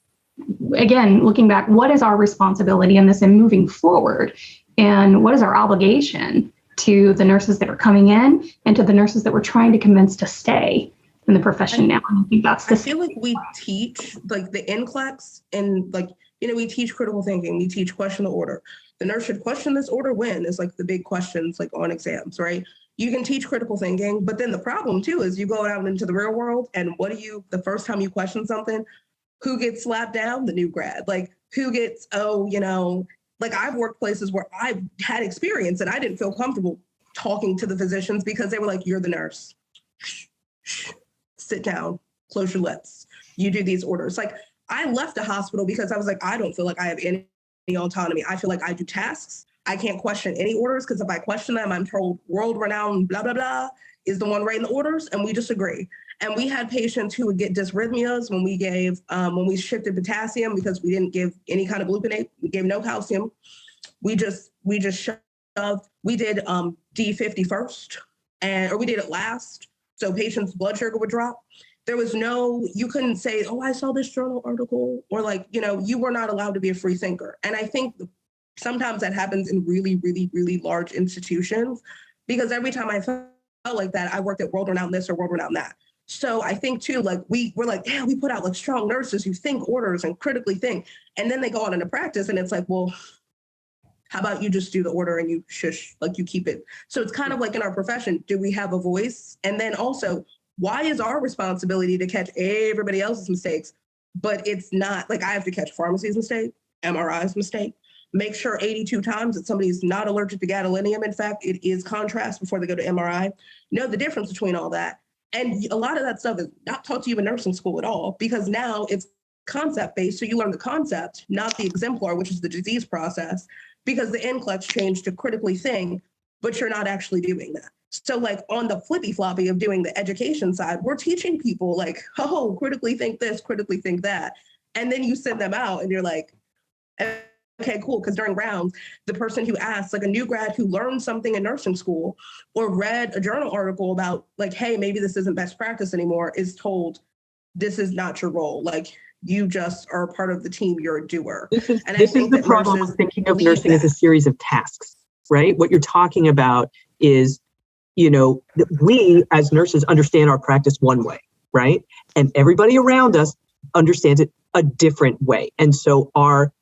again, looking back, what is our responsibility in this and moving forward? And what is our obligation to the nurses that are coming in and to the nurses that we're trying to convince to stay? in the profession now. I think that's I feel like we teach like the NCLEX and like, we teach critical thinking, we teach question the order. The nurse should question this order when is like the big questions like on exams, right? You can teach critical thinking, but then the problem too is you go out into the real world and the first time you question something, who gets slapped down? The new grad. Like who gets, like I've worked places where I've had experience and I didn't feel comfortable talking to the physicians because they were like, you're the nurse. Sit down, close your lips. You do these orders. Like I left the hospital because I was like, I don't feel like I have any autonomy. I feel like I do tasks. I can't question any orders because if I question them, I'm told world-renowned blah, blah, blah is the one writing the orders, and we disagree. And we had patients who would get dysrhythmias when we shifted potassium because we didn't give any kind of gluconate. We gave no calcium. We just shoved. We did D50 first, or we did it last. So patients' blood sugar would drop. There was you couldn't say, oh, I saw this journal article, or like, you were not allowed to be a free thinker. And I think sometimes that happens in really, really, really large institutions, because every time I felt like that, I worked at world-renowned this or world-renowned that. So I think too, like we're like, yeah, we put out like strong nurses who think orders and critically think. And then they go out into practice and it's like, well, how about you just do the order and you shush, like you keep it. So it's kind of like in our profession, do we have a voice? And then also, why is our responsibility to catch everybody else's mistakes? But it's not like I have to catch pharmacy's mistake, MRI's mistake, make sure 82 times that somebody's not allergic to gadolinium. In fact, it is contrast before they go to MRI. Know the difference between all that. And a lot of that stuff is not taught to you in nursing school at all, because now it's concept-based. So you learn the concept, not the exemplar, which is the disease process, because the NCLEX changed to critically think, but you're not actually doing that. So like on the flippy floppy of doing the education side, we're teaching people like, oh, critically think this, critically think that. And then you send them out and you're like, okay, cool. Because during rounds, the person who asks, like a new grad who learned something in nursing school or read a journal article about like, hey, maybe this isn't best practice anymore, is told, this is not your role. Like you just are a part of the team, you're a doer. This is the problem with thinking of nursing as a series of tasks, right? What you're talking about is, we as nurses understand our practice one way, right? And everybody around us understands it a different way. And so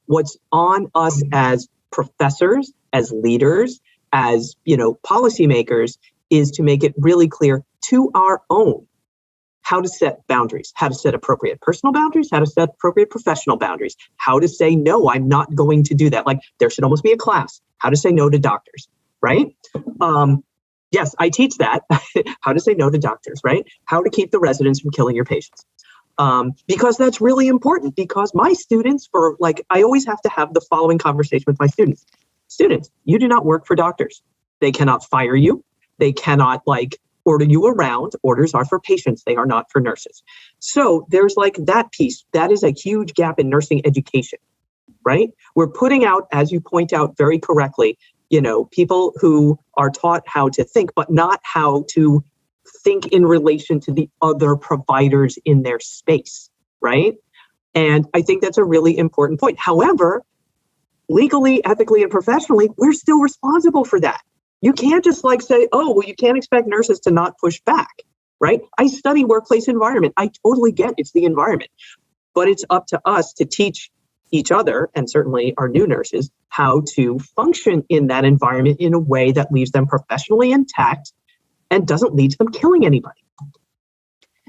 what's on us as professors, as leaders, as, policymakers, is to make it really clear to our own how to set boundaries, how to set appropriate personal boundaries, how to set appropriate professional boundaries, how to say, no, I'm not going to do that. Like there should almost be a class, how to say no to doctors, right? Yes, I teach that, how to say no to doctors, right? How to keep the residents from killing your patients. Because that's really important, because my students I always have to have the following conversation with my students. Students, you do not work for doctors. They cannot fire you. They cannot order you around. Orders are for patients. They are not for nurses. So there's that piece. That is a huge gap in nursing education, right? We're putting out, as you point out very correctly, people who are taught how to think, but not how to think in relation to the other providers in their space, right? And I think that's a really important point. However, legally, ethically, and professionally, we're still responsible for that. You can't just say, oh, well, you can't expect nurses to not push back, right? I study workplace environment. I totally get it's the environment, but it's up to us to teach each other, and certainly our new nurses, how to function in that environment in a way that leaves them professionally intact and doesn't lead to them killing anybody.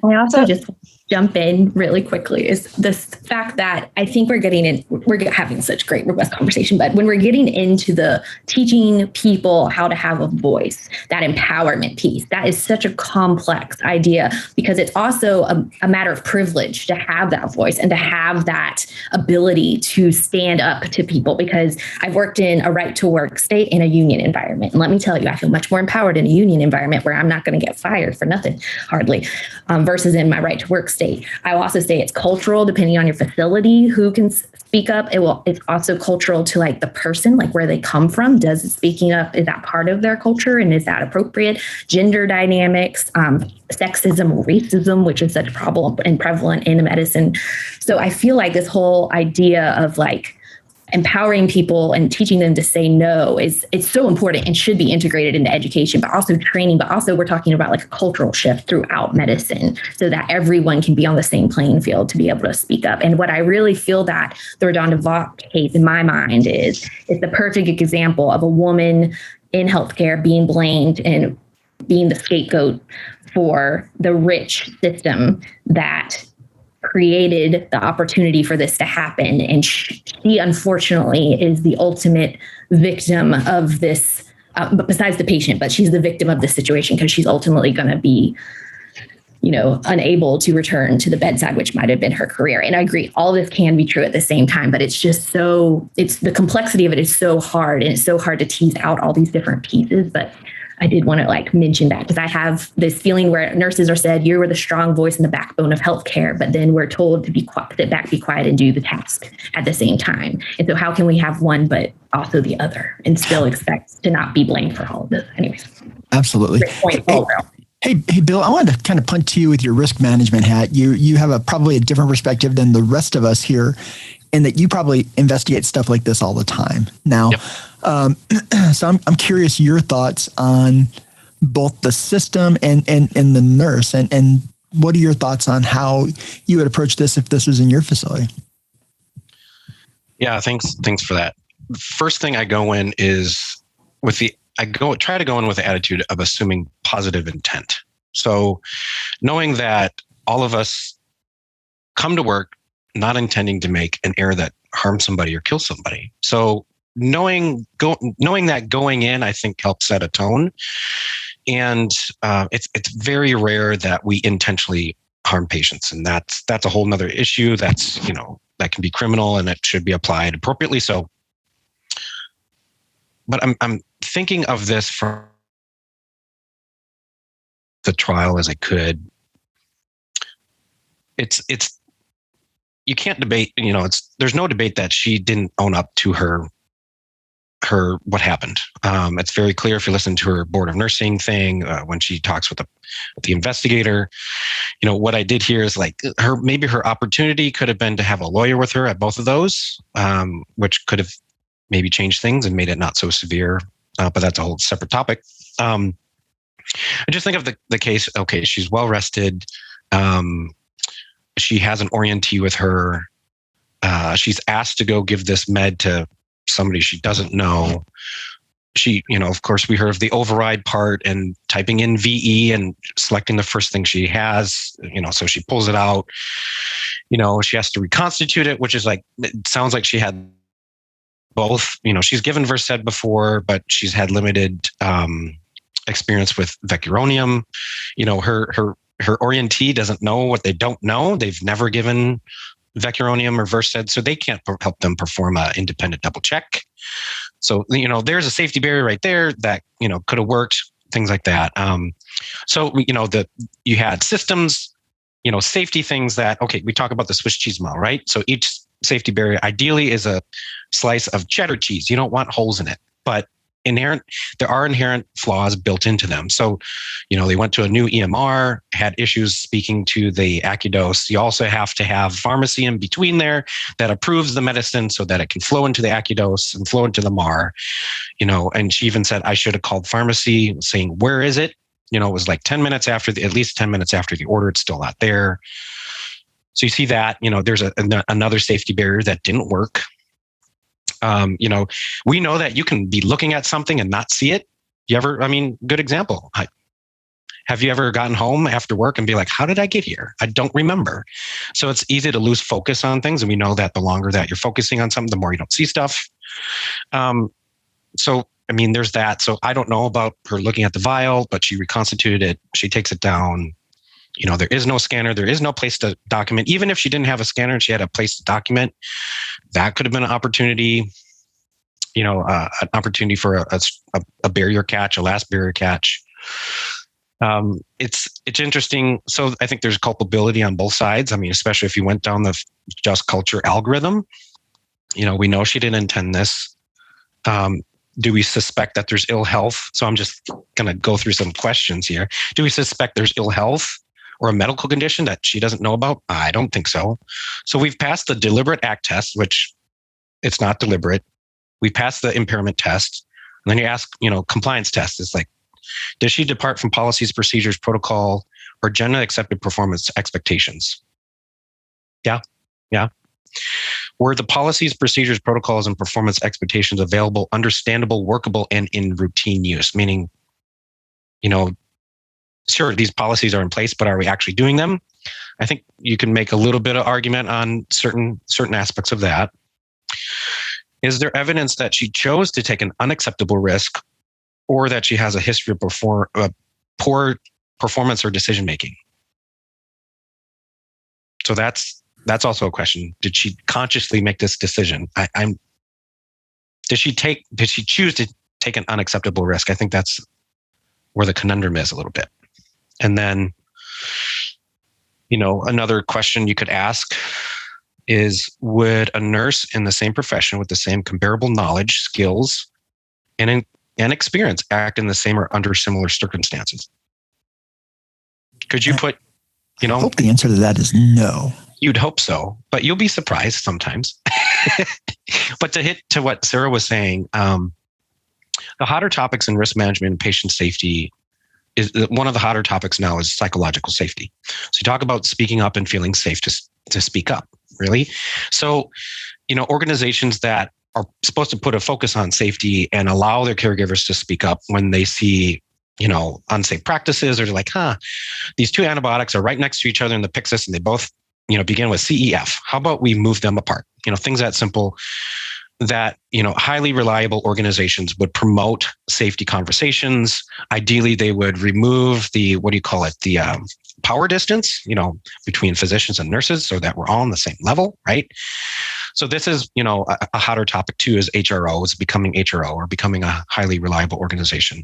I also just jump in really quickly is this fact that I think we're having such great, robust conversation, but when we're getting into the teaching people how to have a voice, that empowerment piece, that is such a complex idea, because it's also a matter of privilege to have that voice and to have that ability to stand up to people, because I've worked in a right to work state in a union environment. And let me tell you, I feel much more empowered in a union environment where I'm not going to get fired for nothing, hardly, versus in my right to work state. I will also say it's cultural, depending on your facility, who can speak up. It's also cultural to the person, where they come from. Does speaking up, is that part of their culture? And is that appropriate? Gender dynamics, sexism, racism, which is such a problem and prevalent in medicine. So I feel like this whole idea of empowering people and teaching them to say no it's so important and should be integrated into education, but also training. But also we're talking about like a cultural shift throughout medicine so that everyone can be on the same playing field to be able to speak up. And what I really feel that the RoDonda Vaught case in my mind is the perfect example of a woman in healthcare being blamed and being the scapegoat for the rich system that created the opportunity for this to happen. And she unfortunately is the ultimate victim of this, besides the patient, but she's the victim of this situation because she's ultimately going to be, unable to return to the bedside, which might have been her career. And I agree, all of this can be true at the same time, but it's just the complexity of it is so hard, and it's so hard to tease out all these different pieces. But I did want to mention that because I have this feeling where nurses are said, you were the strong voice and the backbone of healthcare, but then we're told to sit back, be quiet, and do the task at the same time. And so how can we have one, but also the other and still expect to not be blamed for all of this? Anyways. Absolutely. Hey, Bill, I wanted to kind of punt to you with your risk management hat. You have probably a different perspective than the rest of us here, in that you probably investigate stuff like this all the time. Now, yep. So I'm curious your thoughts on both the system and the nurse, and what are your thoughts on how you would approach this if this was in your facility? Yeah, thanks for that. First thing I go in is try to go in with the attitude of assuming positive intent. So knowing that all of us come to work not intending to make an error that harms somebody or kills somebody. So knowing that going in, I think helps set a tone. And it's very rare that we intentionally harm patients. And that's a whole nother issue that can be criminal and it should be applied appropriately. So, but I'm thinking of this from the trial as I could. It's you can't debate, there's no debate that she didn't own up to her what happened. It's very clear if you listen to her board of nursing thing when she talks with the investigator. What I did here is maybe her opportunity could have been to have a lawyer with her at both of those, which could have maybe changed things and made it not so severe. But that's a whole separate topic. I just think of the case. Okay, she's well rested. She has an orientee with her. She's asked to go give this med to somebody she doesn't know. She, of course, we heard of the override part and typing in VE and selecting the first thing she has, so she pulls it out. She has to reconstitute it, which is it sounds like she had both. She's given Versed before, but she's had limited experience with vecuronium. Her orientee doesn't know what they don't know. They've never given vecuronium or Versed, so they can't help them perform an independent double check. So, there's a safety barrier right there that, could have worked, things like that. So, you had systems, safety things that, okay, we talk about the Swiss cheese model, right? So each safety barrier ideally is a slice of cheddar cheese. You don't want holes in it, but there are inherent flaws built into them. So, they went to a new EMR, had issues speaking to the AccuDose. You also have to have pharmacy in between there that approves the medicine so that it can flow into the AccuDose and flow into the MAR, and she even said, I should have called pharmacy saying, where is it? It was at least 10 minutes after the order, it's still not there. So you see that, there's another safety barrier that didn't work. We know that you can be looking at something and not see it. Good example. Have you ever gotten home after work and be like, how did I get here? I don't remember. So it's easy to lose focus on things. And we know that the longer that you're focusing on something, the more you don't see stuff. There's that. So I don't know about her looking at the vial, but she reconstituted it. She takes it down. There is no scanner. There is no place to document. Even if she didn't have a scanner and she had a place to document, that could have been an opportunity, an opportunity for a barrier catch, a last barrier catch. It's interesting. So I think there's culpability on both sides. Especially if you went down the just culture algorithm, we know she didn't intend this. Do we suspect that there's ill health? So I'm just going to go through some questions here. Do we suspect there's ill health or a medical condition that she doesn't know about? I don't think so. So we've passed the deliberate act test, which It's not deliberate. We pass the impairment test. And then you ask, compliance test. It's like, does she depart from policies, procedures, protocol, or generally accepted performance expectations? Yeah. Were the policies, procedures, protocols, and performance expectations available, understandable, workable, and in routine use? Meaning, sure, these policies are in place, but are we actually doing them? I think you can make a little bit of argument on certain aspects of that. Is there evidence that she chose to take an unacceptable risk, or that she has a history of poor performance or decision making? So that's also a question. Did she consciously make this decision? Did she choose to take an unacceptable risk? I think that's where the conundrum is a little bit. And then, another question you could ask is, would a nurse in the same profession with the same comparable knowledge, skills, and experience act in the same or under similar circumstances? Could you put, I hope the answer to that is no. You'd hope so, but you'll be surprised sometimes. But to hit to what Sarah was saying, the hotter topics in risk management and patient safety is one of the hotter topics now is psychological safety. So you talk about speaking up and feeling safe to speak up, really. So, organizations that are supposed to put a focus on safety and allow their caregivers to speak up when they see, unsafe practices, or they're like, these two antibiotics are right next to each other in the Pyxis and they both, begin with CEF. How about we move them apart? Things that simple that, highly reliable organizations would promote safety conversations. Ideally, they would remove the power distance, between physicians and nurses so that we're all on the same level, right? So this is, a hotter topic too, is HRO, is becoming HRO or becoming a highly reliable organization.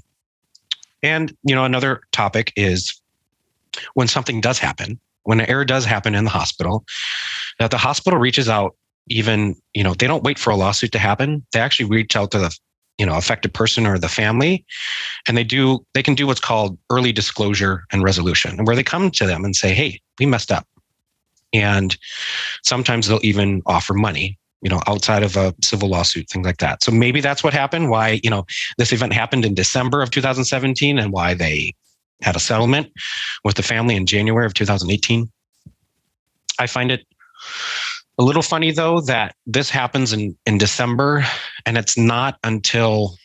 And, another topic is when something does happen, when an error does happen in the hospital, that the hospital reaches out, even, they don't wait for a lawsuit to happen. They actually reach out to the, affected person or the family, and they can do what's called early disclosure and resolution, and where they come to them and say, hey, we messed up. And sometimes they'll even offer money, outside of a civil lawsuit, things like that. So maybe that's what happened, why, this event happened in December of 2017 and why they had a settlement with the family in January of 2018. I find it a little funny, though, that this happens in December, and it's not until,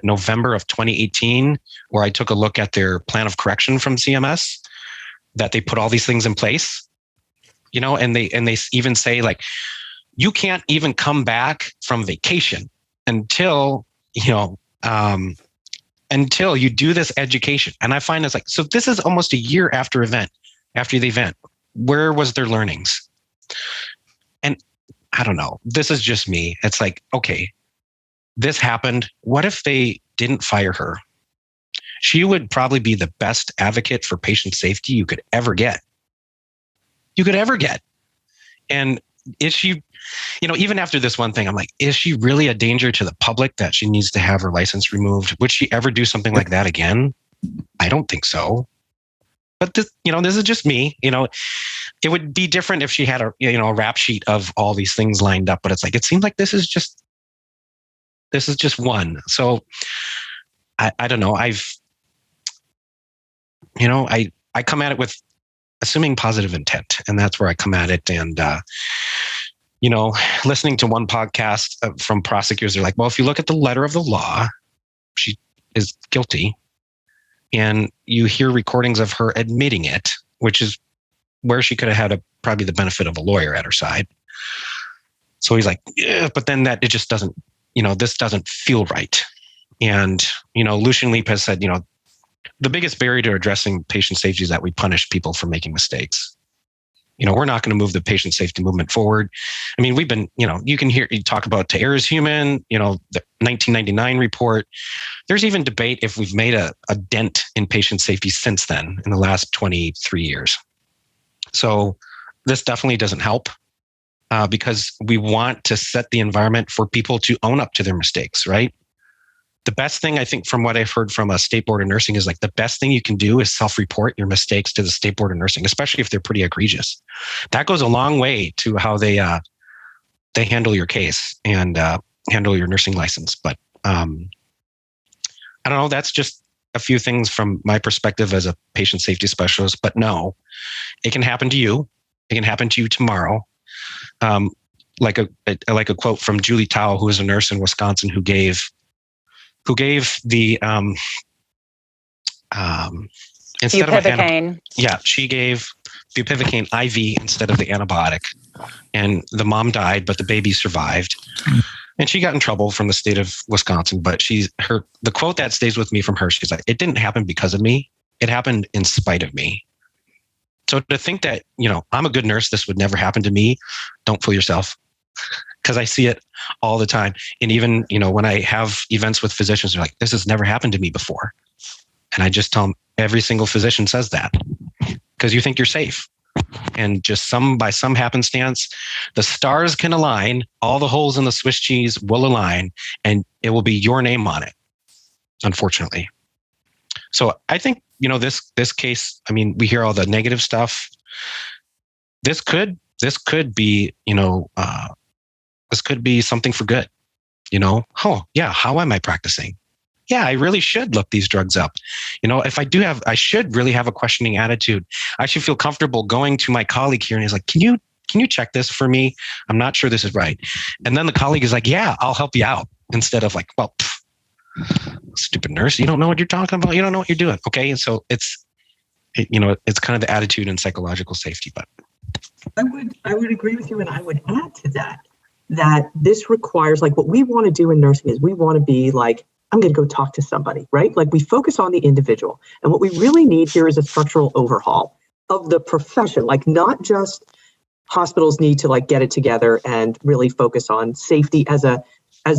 November of 2018, where I took a look at their plan of correction from CMS, that they put all these things in place, and they even say, like, you can't even come back from vacation until you do this education. And I find it's like, so this is almost a year after the event. Where was their learnings? And I don't know. This is just me. It's like, okay, this happened. What if they didn't fire her? She would probably be the best advocate for patient safety you could ever get. And is she, even after this one thing, I'm like, is she really a danger to the public that she needs to have her license removed? Would she ever do something like that again? I don't think so. But this, this is just me. It would be different if she had a rap sheet of all these things lined up. But it's like, it seems like this is just one. So I don't know. I come at it with assuming positive intent, and that's where I come at it. And listening to one podcast from prosecutors, they're like, well, if you look at the letter of the law, she is guilty. And you hear recordings of her admitting it, which is where she could have had probably the benefit of a lawyer at her side. So he's like, yeah, but then it just doesn't, this doesn't feel right. And, Lucian Leap has said, the biggest barrier to addressing patient safety is that we punish people for making mistakes. We're not going to move the patient safety movement forward. I mean, we've been, you can hear you talk about to err is human, the 1999 report. There's even debate if we've made a dent in patient safety since then in the last 23 years. So this definitely doesn't help because we want to set the environment for people to own up to their mistakes, right? The best thing, I think, from what I've heard from a state board of nursing is like the best thing you can do is self-report your mistakes to the state board of nursing, especially if they're pretty egregious. That goes a long way to how they they handle your case and handle your nursing license. But I don't know. That's just a few things from my perspective as a patient safety specialist. But no, it can happen to you. It can happen to you tomorrow. Like a quote from Julie Tao, who is a nurse in Wisconsin, who gave the instead of she gave bupivacaine IV instead of the antibiotic, and the mom died, but the baby survived. And she got in trouble from the state of Wisconsin, but the quote that stays with me from her, she's like, "It didn't happen because of me. It happened in spite of me." So to think that, I'm a good nurse, this would never happen to me, don't fool yourself, because I see it all the time. And even, when I have events with physicians, they're like, "This has never happened to me before." And I just tell them, every single physician says that because you think you're safe. And just by some happenstance, the stars can align, all the holes in the Swiss cheese will align, and it will be your name on it, unfortunately. So I think, this case, we hear all the negative stuff. This could be, this could be something for good. Oh yeah, how am I practicing? Yeah, I really should look these drugs up. If I should really have a questioning attitude. I should feel comfortable going to my colleague here and he's like, can you check this for me? I'm not sure this is right. And then the colleague is like, yeah, I'll help you out. Instead of like, well, stupid nurse, you don't know what you're talking about. You don't know what you're doing. Okay. And so it's kind of the attitude and psychological safety, but I would agree with you. And I would add to that this requires, like, what we want to do in nursing is we want to be like, I'm going to go talk to somebody, right? Like, we focus on the individual. And what we really need here is a structural overhaul of the profession. Like, not just hospitals need to get it together and really focus on safety as a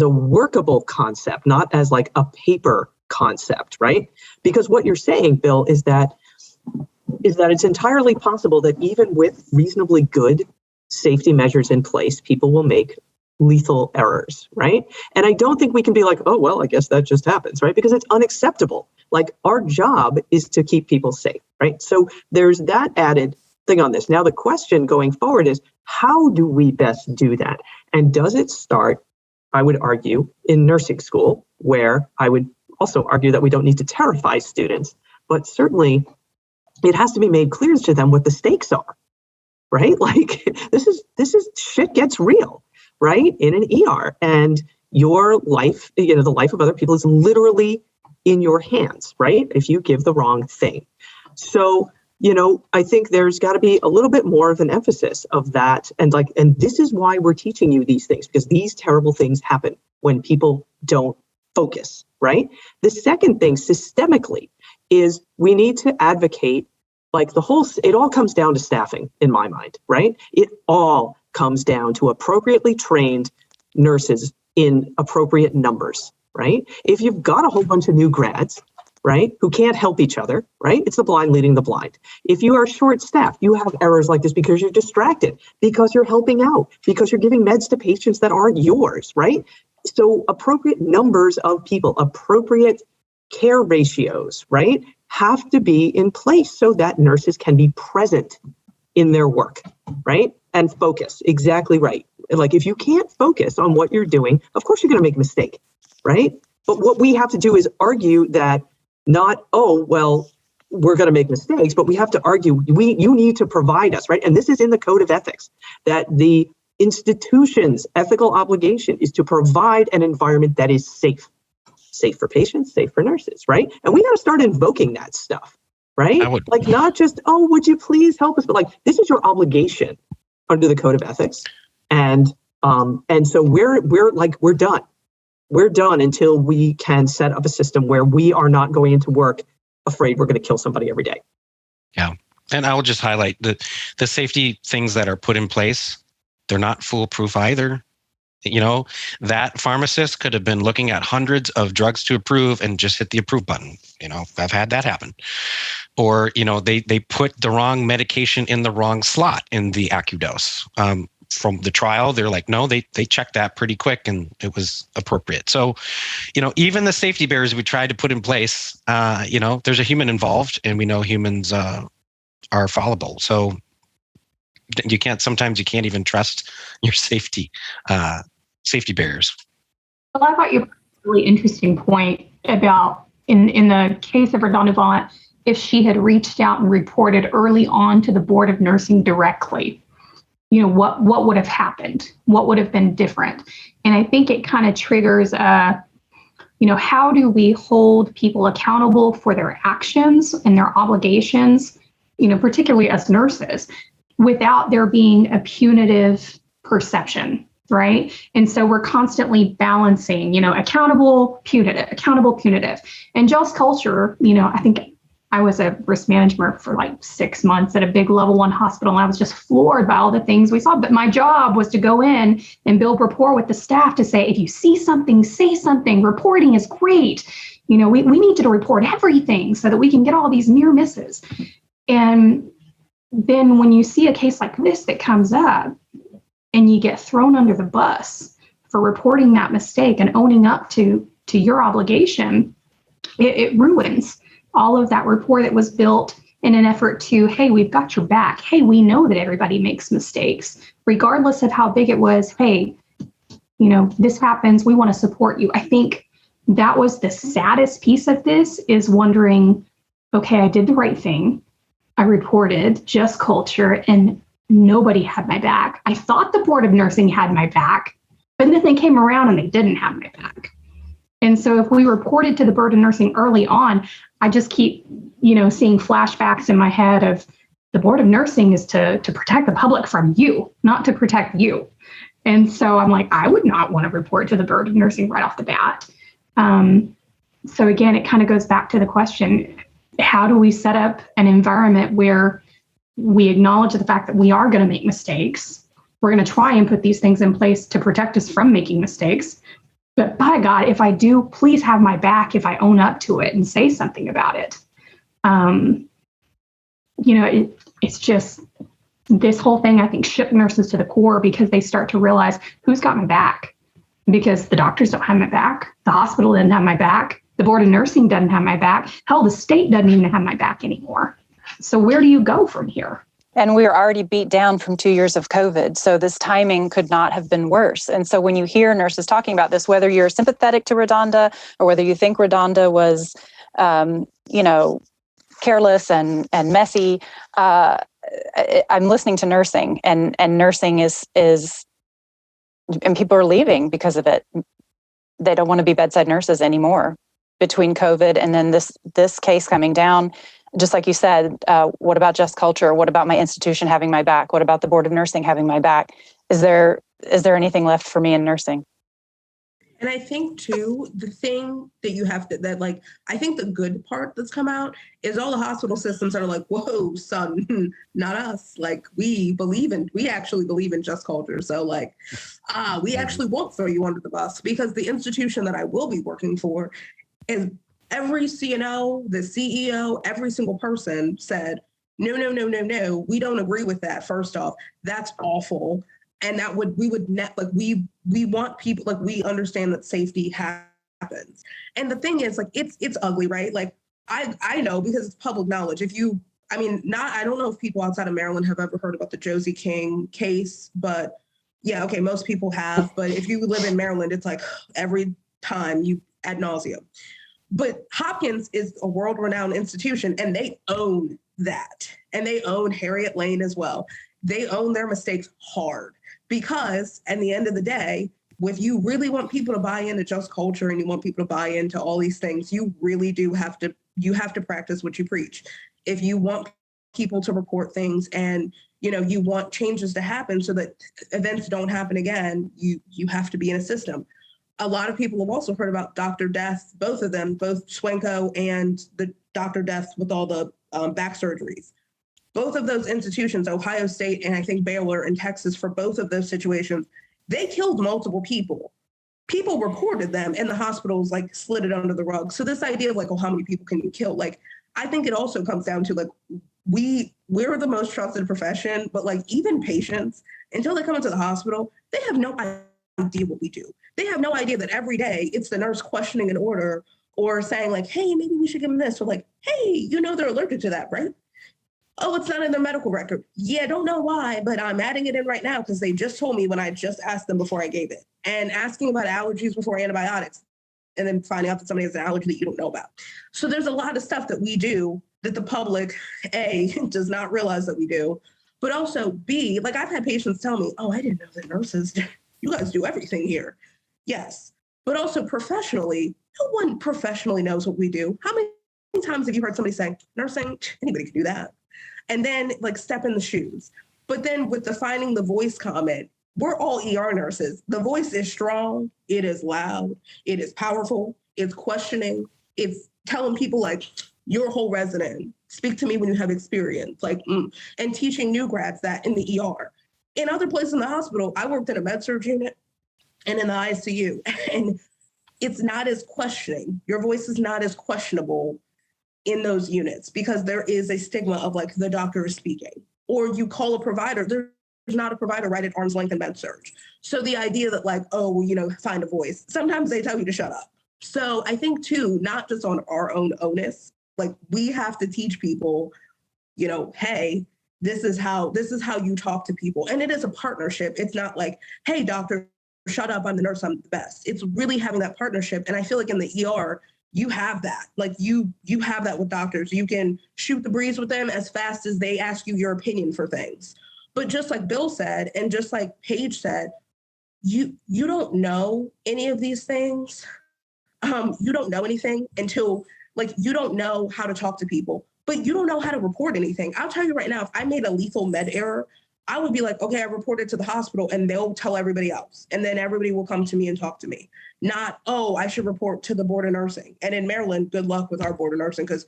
workable concept, not as like a paper concept, right? Because what you're saying, Bill, is that it's entirely possible that even with reasonably good safety measures in place, people will make lethal errors, right? And I don't think we can be like, oh, well, I guess that just happens, right? Because it's unacceptable. Like, our job is to keep people safe, right? So there's that added thing on this. Now, the question going forward is, how do we best do that? And does it start, I would argue, in nursing school, where I would also argue that we don't need to terrify students, but certainly it has to be made clear to them what the stakes are, right? Like, this is shit gets real, right? In an ER, and your life, the life of other people is literally in your hands, right? If you give the wrong thing. So, I think there's got to be a little bit more of an emphasis of that. And this is why we're teaching you these things, because these terrible things happen when people don't focus, right? The second thing systemically is we need to advocate, it all comes down to staffing in my mind, right? It all comes down to appropriately trained nurses in appropriate numbers, right? If you've got a whole bunch of new grads, right, who can't help each other, right? It's the blind leading the blind. If you are short-staffed, you have errors like this because you're distracted, because you're helping out, because you're giving meds to patients that aren't yours, right? So appropriate numbers of people, appropriate care ratios, right, have to be in place so that nurses can be present in their work, right? And focus, exactly right. Like, if you can't focus on what you're doing, of course you're going to make a mistake, right? But what we have to do is argue that not, oh, well, we're going to make mistakes, but we have to argue, you need to provide us, right? And this is in the code of ethics, that the institution's ethical obligation is to provide an environment that is safe for patients, safe for nurses, right? And we got to start invoking that stuff, right? Not just, oh, would you please help us? But this is your obligation under the code of ethics. And so we're done. We're done until we can set up a system where we are not going into work afraid we're going to kill somebody every day. Yeah. And I will just highlight the safety things that are put in place. They're not foolproof either. That pharmacist could have been looking at hundreds of drugs to approve and just hit the approve button. I've had that happen. Or, they put the wrong medication in the wrong slot in the AccuDose. From the trial, they're like, no, they checked that pretty quick and it was appropriate. So, even the safety barriers we tried to put in place, there's a human involved, and we know humans are fallible. So sometimes you can't even trust your safety barriers. Well, I thought you brought a really interesting point about in the case of Redonda Vaught, if she had reached out and reported early on to the Board of Nursing directly, what would have happened? What would have been different? And I think it kind of triggers how do we hold people accountable for their actions and their obligations, particularly as nurses, without there being a punitive perception, right? And so we're constantly balancing, accountable, punitive. And just culture, I think I was a risk manager for like 6 months at a big level 1 hospital, and I was just floored by all the things we saw. But my job was to go in and build rapport with the staff to say, if you see something, say something. Reporting is great. We need you to report everything so that we can get all these near misses. And then when you see a case like this that comes up and you get thrown under the bus for reporting that mistake and owning up to your obligation, it ruins all of that rapport that was built in an effort to, hey, we've got your back. Hey, we know that everybody makes mistakes, regardless of how big it was. Hey, this happens. We want to support you. I think that was the saddest piece of this, is wondering, okay, I did the right thing. I reported just culture and nobody had my back. I thought the Board of Nursing had my back, but then they came around and they didn't have my back. And so if we reported to the Board of Nursing early on, I just keep, seeing flashbacks in my head of the Board of Nursing is to protect the public from you, not to protect you. And so I'm like, I would not want to report to the Board of Nursing right off the bat. So again, it kind of goes back to the question, how do we set up an environment where we acknowledge the fact that we are going to make mistakes? We're going to try and put these things in place to protect us from making mistakes. But by God, if I do, please have my back if I own up to it and say something about it. It's just, this whole thing, I think, shook nurses to the core, because they start to realize, who's got my back? Because the doctors don't have my back. The hospital didn't have my back. The Board of Nursing doesn't have my back. Hell, the state doesn't even have my back anymore. So where do you go from here? And we are already beat down from 2 years of COVID. So this timing could not have been worse. And so when you hear nurses talking about this, whether you're sympathetic to Redonda or whether you think Redonda was, careless and messy, I'm listening to nursing, and nursing is, and people are leaving because of it. They don't want to be bedside nurses anymore between COVID and then this case coming down. Just like you said, what about just culture? What about my institution having my back? What about the Board of Nursing having my back? Is there anything left for me in nursing? And I think too, the thing that you have to, I think the good part that's come out is all the hospital systems are like, whoa, son, not us. We actually believe in just culture. So we actually won't throw you under the bus, because the institution that I will be working for is every CNO, the CEO, every single person said, no, we don't agree with that. First off, that's awful. And that we want people, we understand that safety happens. And the thing is, it's ugly, right? I know, because it's public knowledge. I don't know if people outside of Maryland have ever heard about the Josie King case, but yeah, okay, most people have. But if you live in Maryland, it's every time you ad nauseum. But Hopkins is a world-renowned institution, and they own that. And they own Harriet Lane as well. They own their mistakes hard, because at the end of the day, if you really want people to buy into just culture and you want people to buy into all these things, you really do have to practice what you preach. If you want people to report things and you want changes to happen so that events don't happen again, you have to be in a system. A lot of people have also heard about doctor deaths, both of them, both Schwenko and the doctor deaths with all the back surgeries. Both of those institutions, Ohio State and I think Baylor in Texas, for both of those situations, they killed multiple people. People reported them, and the hospitals slid it under the rug. So this idea of how many people can you kill? I think it also comes down to we're the most trusted profession, but even patients, until they come into the hospital, they have no idea what we do. They have no idea that every day it's the nurse questioning an order or saying hey, maybe we should give them this, or hey, they're allergic to that, right? Oh, it's not in the medical record. Yeah, don't know why, but I'm adding it in right now because they just told me when I just asked them before I gave it. And asking about allergies before antibiotics, and then finding out that somebody has an allergy that you don't know about. So there's a lot of stuff that we do that the public, A, does not realize that we do, but also B, like I've had patients tell me, oh, I didn't know that nurses, you guys do everything here. Yes, but also professionally, no one professionally knows what we do. How many times have you heard somebody say, nursing, anybody can do that? And then like step in the shoes. But then with defining the voice comment, we're all ER nurses. The voice is strong, it is loud, it is powerful, it's questioning, it's telling people like, you're a whole resident, speak to me when you have experience, like, and teaching new grads that in the ER. In other places in the hospital, I worked in a med-surg unit and in the ICU, and it's not as questioning. Your voice is not as questionable in those units because there is a stigma of like the doctor is speaking, or you call a provider, there's not a provider right at arm's length in med-surg. So the idea that like, oh, well, you know, find a voice, sometimes they tell you to shut up. So I think too, not just on our own onus, like we have to teach people, you know, hey, this is how you talk to people. And it is a partnership. It's not like, hey, doctor, shut up, I'm the nurse, I'm the best. It's really having that partnership. And I feel like in the ER, you have that. Like you have that with doctors. You can shoot the breeze with them as fast as they ask you your opinion for things. But just like Bill said, and just like Paige said, you don't know any of these things. You don't know anything until like you don't know how to talk to people, but you don't know how to report anything. I'll tell you right now, if I made a lethal med error, I would be like, okay, I reported to the hospital and they'll tell everybody else. And then everybody will come to me and talk to me. Not, oh, I should report to the Board of Nursing. And in Maryland, good luck with our Board of Nursing because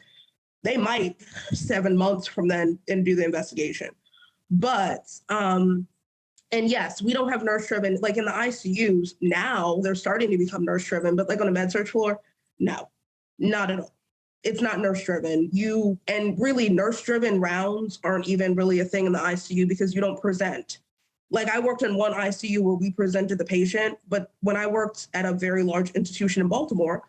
they might 7 months from then and do the investigation. But, and yes, we don't have nurse-driven, like in the ICUs now, they're starting to become nurse-driven, but like on a med-surg floor, no, not at all. It's not nurse-driven. And really nurse-driven rounds aren't even really a thing in the ICU because you don't present. Like I worked in one ICU where we presented the patient, but when I worked at a very large institution in Baltimore,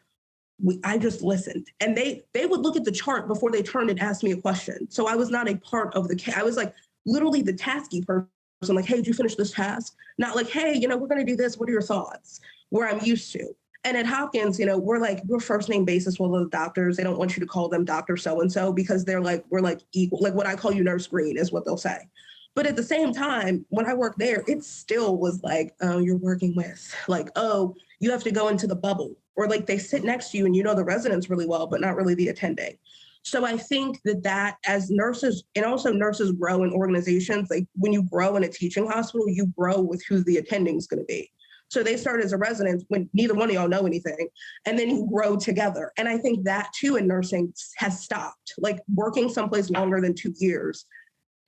I just listened. And they would look at the chart before they turned and asked me a question. So I was not a part of I was like literally the tasky person, like, hey, did you finish this task? Not like, hey, you know, we're going to do this. What are your thoughts? Where I'm used to. And at Hopkins, you know, we're first name basis with the doctors. They don't want you to call them Dr. So-and-so because they're like, we're like equal. Like what I call you Nurse Green is what they'll say. But at the same time, when I worked there, it still was like, oh, you're working with like, oh, you have to go into the bubble, or like they sit next to you and you know the residents really well, but not really the attending. So I think that as nurses, and also nurses grow in organizations, like when you grow in a teaching hospital, you grow with who the attending is going to be. So they start as a resident when neither one of y'all know anything, and then you grow together. And I think that too in nursing has stopped, like working someplace longer than 2 years.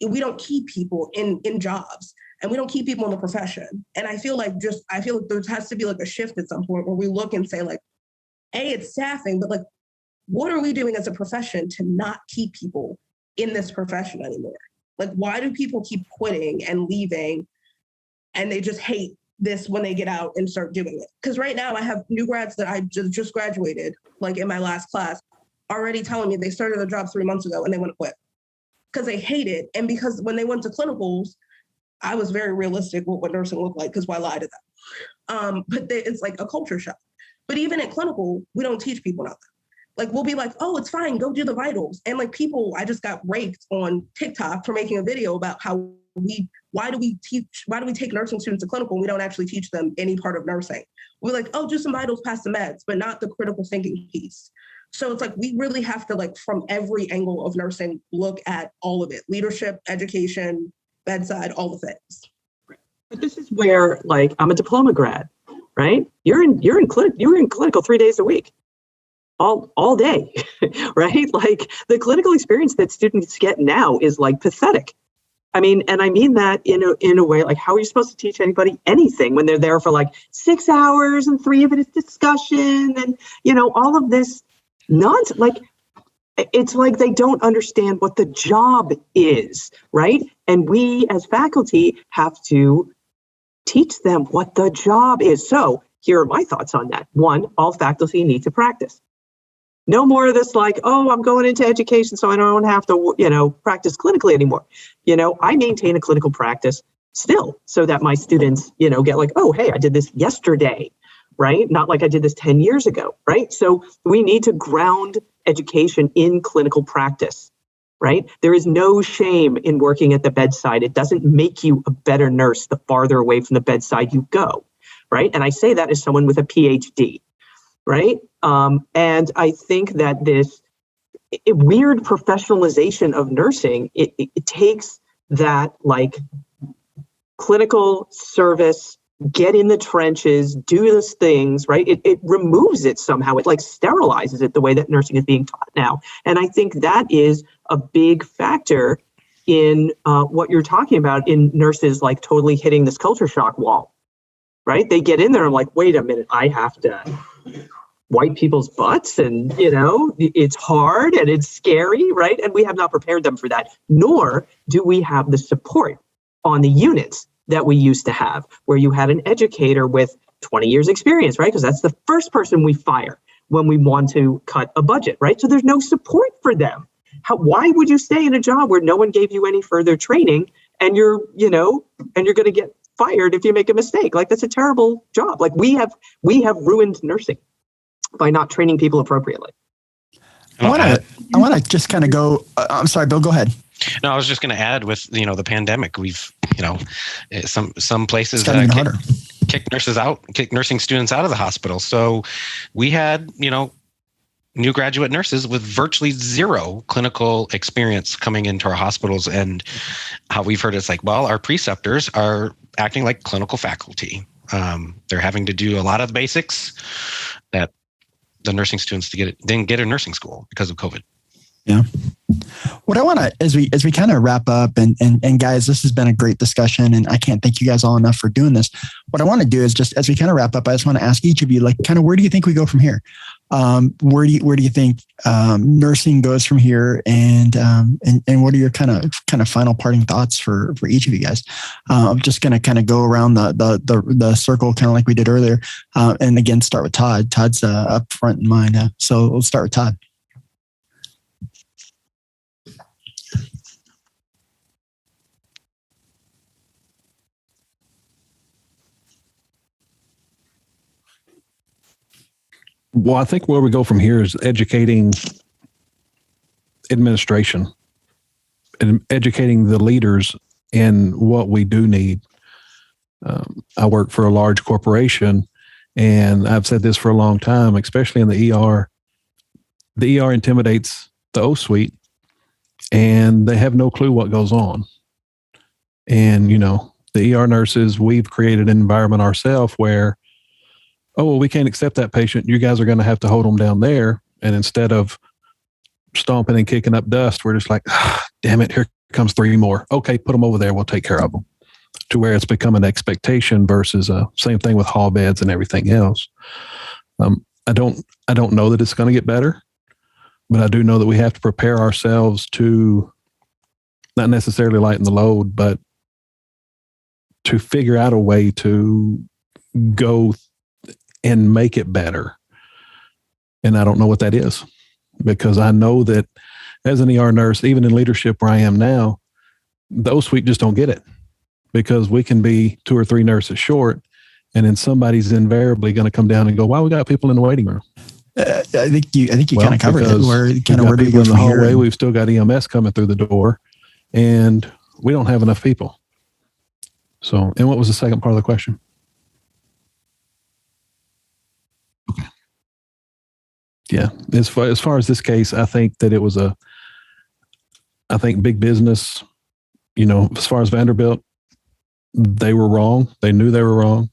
We don't keep people in jobs, and we don't keep people in the profession. And I feel like there has to be like a shift at some point where we look and say like, A, it's staffing, but like, what are we doing as a profession to not keep people in this profession anymore? Like, why do people keep quitting and leaving and they just hate this when they get out and start doing it? Because right now I have new grads that I just graduated, like in my last class, already telling me they started their job 3 months ago and they want to quit because they hate it. And because when they went to clinicals, I was very realistic with what nursing looked like because why lie to them? But it's like a culture shock. But even at clinical, we don't teach people nothing. Like we'll be like, oh, it's fine, go do the vitals. And like people, I just got raked on TikTok for making a video about how why do we take nursing students to clinical and we don't actually teach them any part of nursing? We're like, oh, do some vitals, pass the meds, but not the critical thinking piece. So it's like, we really have to like from every angle of nursing, look at all of it, leadership, education, bedside, all the things. But this is where like, I'm a diploma grad, right? You're in clinical 3 days a week. All day, right? Like the clinical experience that students get now is like pathetic. I mean, and I mean that in a way, like how are you supposed to teach anybody anything when they're there for like 6 hours and 3 of it is discussion and, you know, all of this nonsense. Like, it's like they don't understand what the job is, right? And we as faculty have to teach them what the job is. So here are my thoughts on that. 1, all faculty need to practice. No more of this like, oh, I'm going into education so I don't have to, practice clinically anymore. I maintain a clinical practice still so that my students, get like, oh, hey, I did this yesterday, right? Not like I did this 10 years ago, right? So we need to ground education in clinical practice, right? There is no shame in working at the bedside. It doesn't make you a better nurse the farther away from the bedside you go, right? And I say that as someone with a PhD, right? And I think that this weird professionalization of nursing, it takes that like clinical service, get in the trenches, do those things, right? It removes it somehow. It like sterilizes it the way that nursing is being taught now. And I think that is a big factor in what you're talking about in nurses like totally hitting this culture shock wall, right? They get in there and like, wait a minute, I have to wipe people's butts and, it's hard and it's scary, right? And we have not prepared them for that, nor do we have the support on the units that we used to have, where you had an educator with 20 years experience, right? Because that's the first person we fire when we want to cut a budget, right? So there's no support for them. Why would you stay in a job where no one gave you any further training and you're going to get fired if you make a mistake? Like, that's a terrible job. Like, we have ruined nursing by not training people appropriately. I want to just kind of go, I'm sorry, Bill, go ahead. No, I was just going to add with, the pandemic, we've, some places kick nursing students out of the hospital. So we had, new graduate nurses with virtually zero clinical experience coming into our hospitals. And how we've heard it's like, well, our preceptors are acting like clinical faculty. They're having to do a lot of the basics that the nursing students didn't get in nursing school because of COVID. Yeah. What I want to, as we kind of wrap up and guys, this has been a great discussion and I can't thank you guys all enough for doing this. What I want to do is just, as we kind of wrap up, I just want to ask each of you, like, kind of, where do you think we go from here? Where do you think nursing goes from here? And what are your kind of final parting thoughts for each of you guys? I'm just going to kind of go around the circle, kind of like we did earlier. And again, start with Todd. Todd's up front in mind. So we'll start with Todd. Well, I think where we go from here is educating administration and educating the leaders in what we do need. I work for a large corporation, and I've said this for a long time, especially in the ER. The ER intimidates the O suite, and they have no clue what goes on. And, the ER nurses, we've created an environment ourselves where, oh, well, we can't accept that patient. You guys are going to have to hold them down there. And instead of stomping and kicking up dust, we're just like, damn it, here comes 3 more. Okay, put them over there. We'll take care of them. To where it's become an expectation versus same thing with hall beds and everything else. I don't know that it's going to get better, but I do know that we have to prepare ourselves to not necessarily lighten the load, but to figure out a way to go and make it better. And I don't know what that is, because I know that as an ER nurse, even in leadership where I am now, those suite just don't get it, because we can be 2 or 3 nurses short, and then somebody's invariably going to come down and go, "Why we got people in the waiting room?" I think you kind of covered it. Where do we go in the from hallway? here? We've still got EMS coming through the door, and we don't have enough people. So, and what was the second part of the question? Yeah, as far as this case, I think that it was I think big business, as far as Vanderbilt, they were wrong. They knew they were wrong.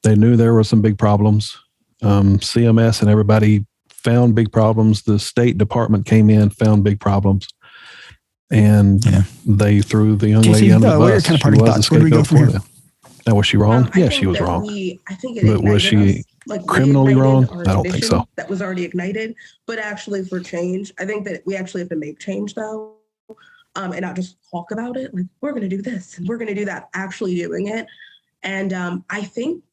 They knew there were some big problems. CMS and everybody found big problems. The State Department came in, found big problems. And they threw the young lady under the bus. What are your kind of parting thoughts? Where do we go from here? Now, was she wrong? Yeah, she was wrong. I think it but was she criminally wrong? I don't think so. That was already ignited, but actually for change, I think that we actually have to make change though, and not just talk about it. Like, we're going to do this and we're going to do that, actually doing it. And I think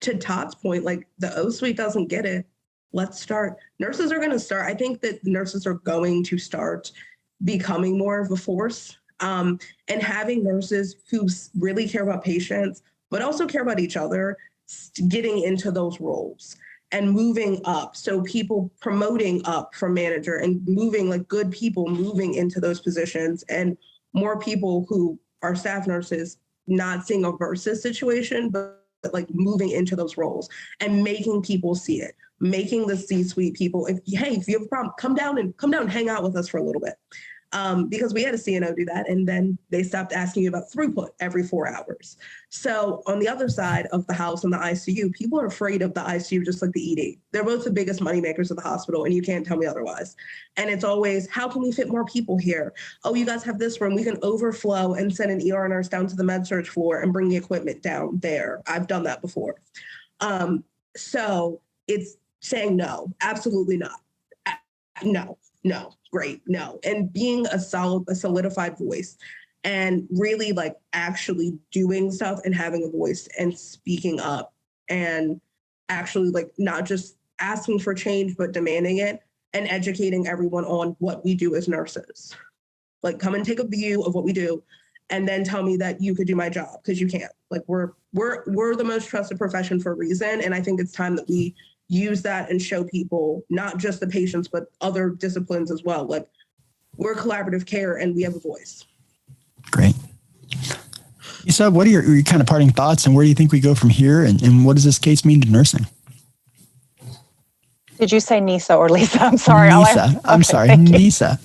to Todd's point, like, the O suite doesn't get it. let's start. Nurses are going to start. I think that nurses are going to start becoming more of a force, and having nurses who really care about patients, but also care about each other, getting into those roles and moving up. So people promoting up from manager and moving, like good people moving into those positions, and more people who are staff nurses not seeing a versus situation, but like moving into those roles and making people see it, making the C-suite people, if you have a problem, come down and hang out with us for a little bit. Because we had a CNO do that, and then they stopped asking you about throughput every 4 hours. So on the other side of the house in the ICU, people are afraid of the ICU just like the ED. They're both the biggest moneymakers of the hospital, and you can't tell me otherwise. And it's always, how can we fit more people here? Oh, you guys have this room. We can overflow and send an ER nurse down to the med-surg floor and bring the equipment down there. I've done that before. So it's saying no, absolutely not. No, great, no. And being a solidified voice and really like actually doing stuff and having a voice and speaking up and actually like not just asking for change, but demanding it and educating everyone on what we do as nurses. Like, come and take a view of what we do and then tell me that you could do my job, because you can't. Like, we're the most trusted profession for a reason. And I think it's time that we use that and show people, not just the patients, but other disciplines as well. Like, we're collaborative care and we have a voice. Great. Nyssa, what are your kind of parting thoughts, and where do you think we go from here? And what does this case mean to nursing? Did you say Nyssa or Lisa? I'm sorry. Nyssa. I'm sorry. Nyssa.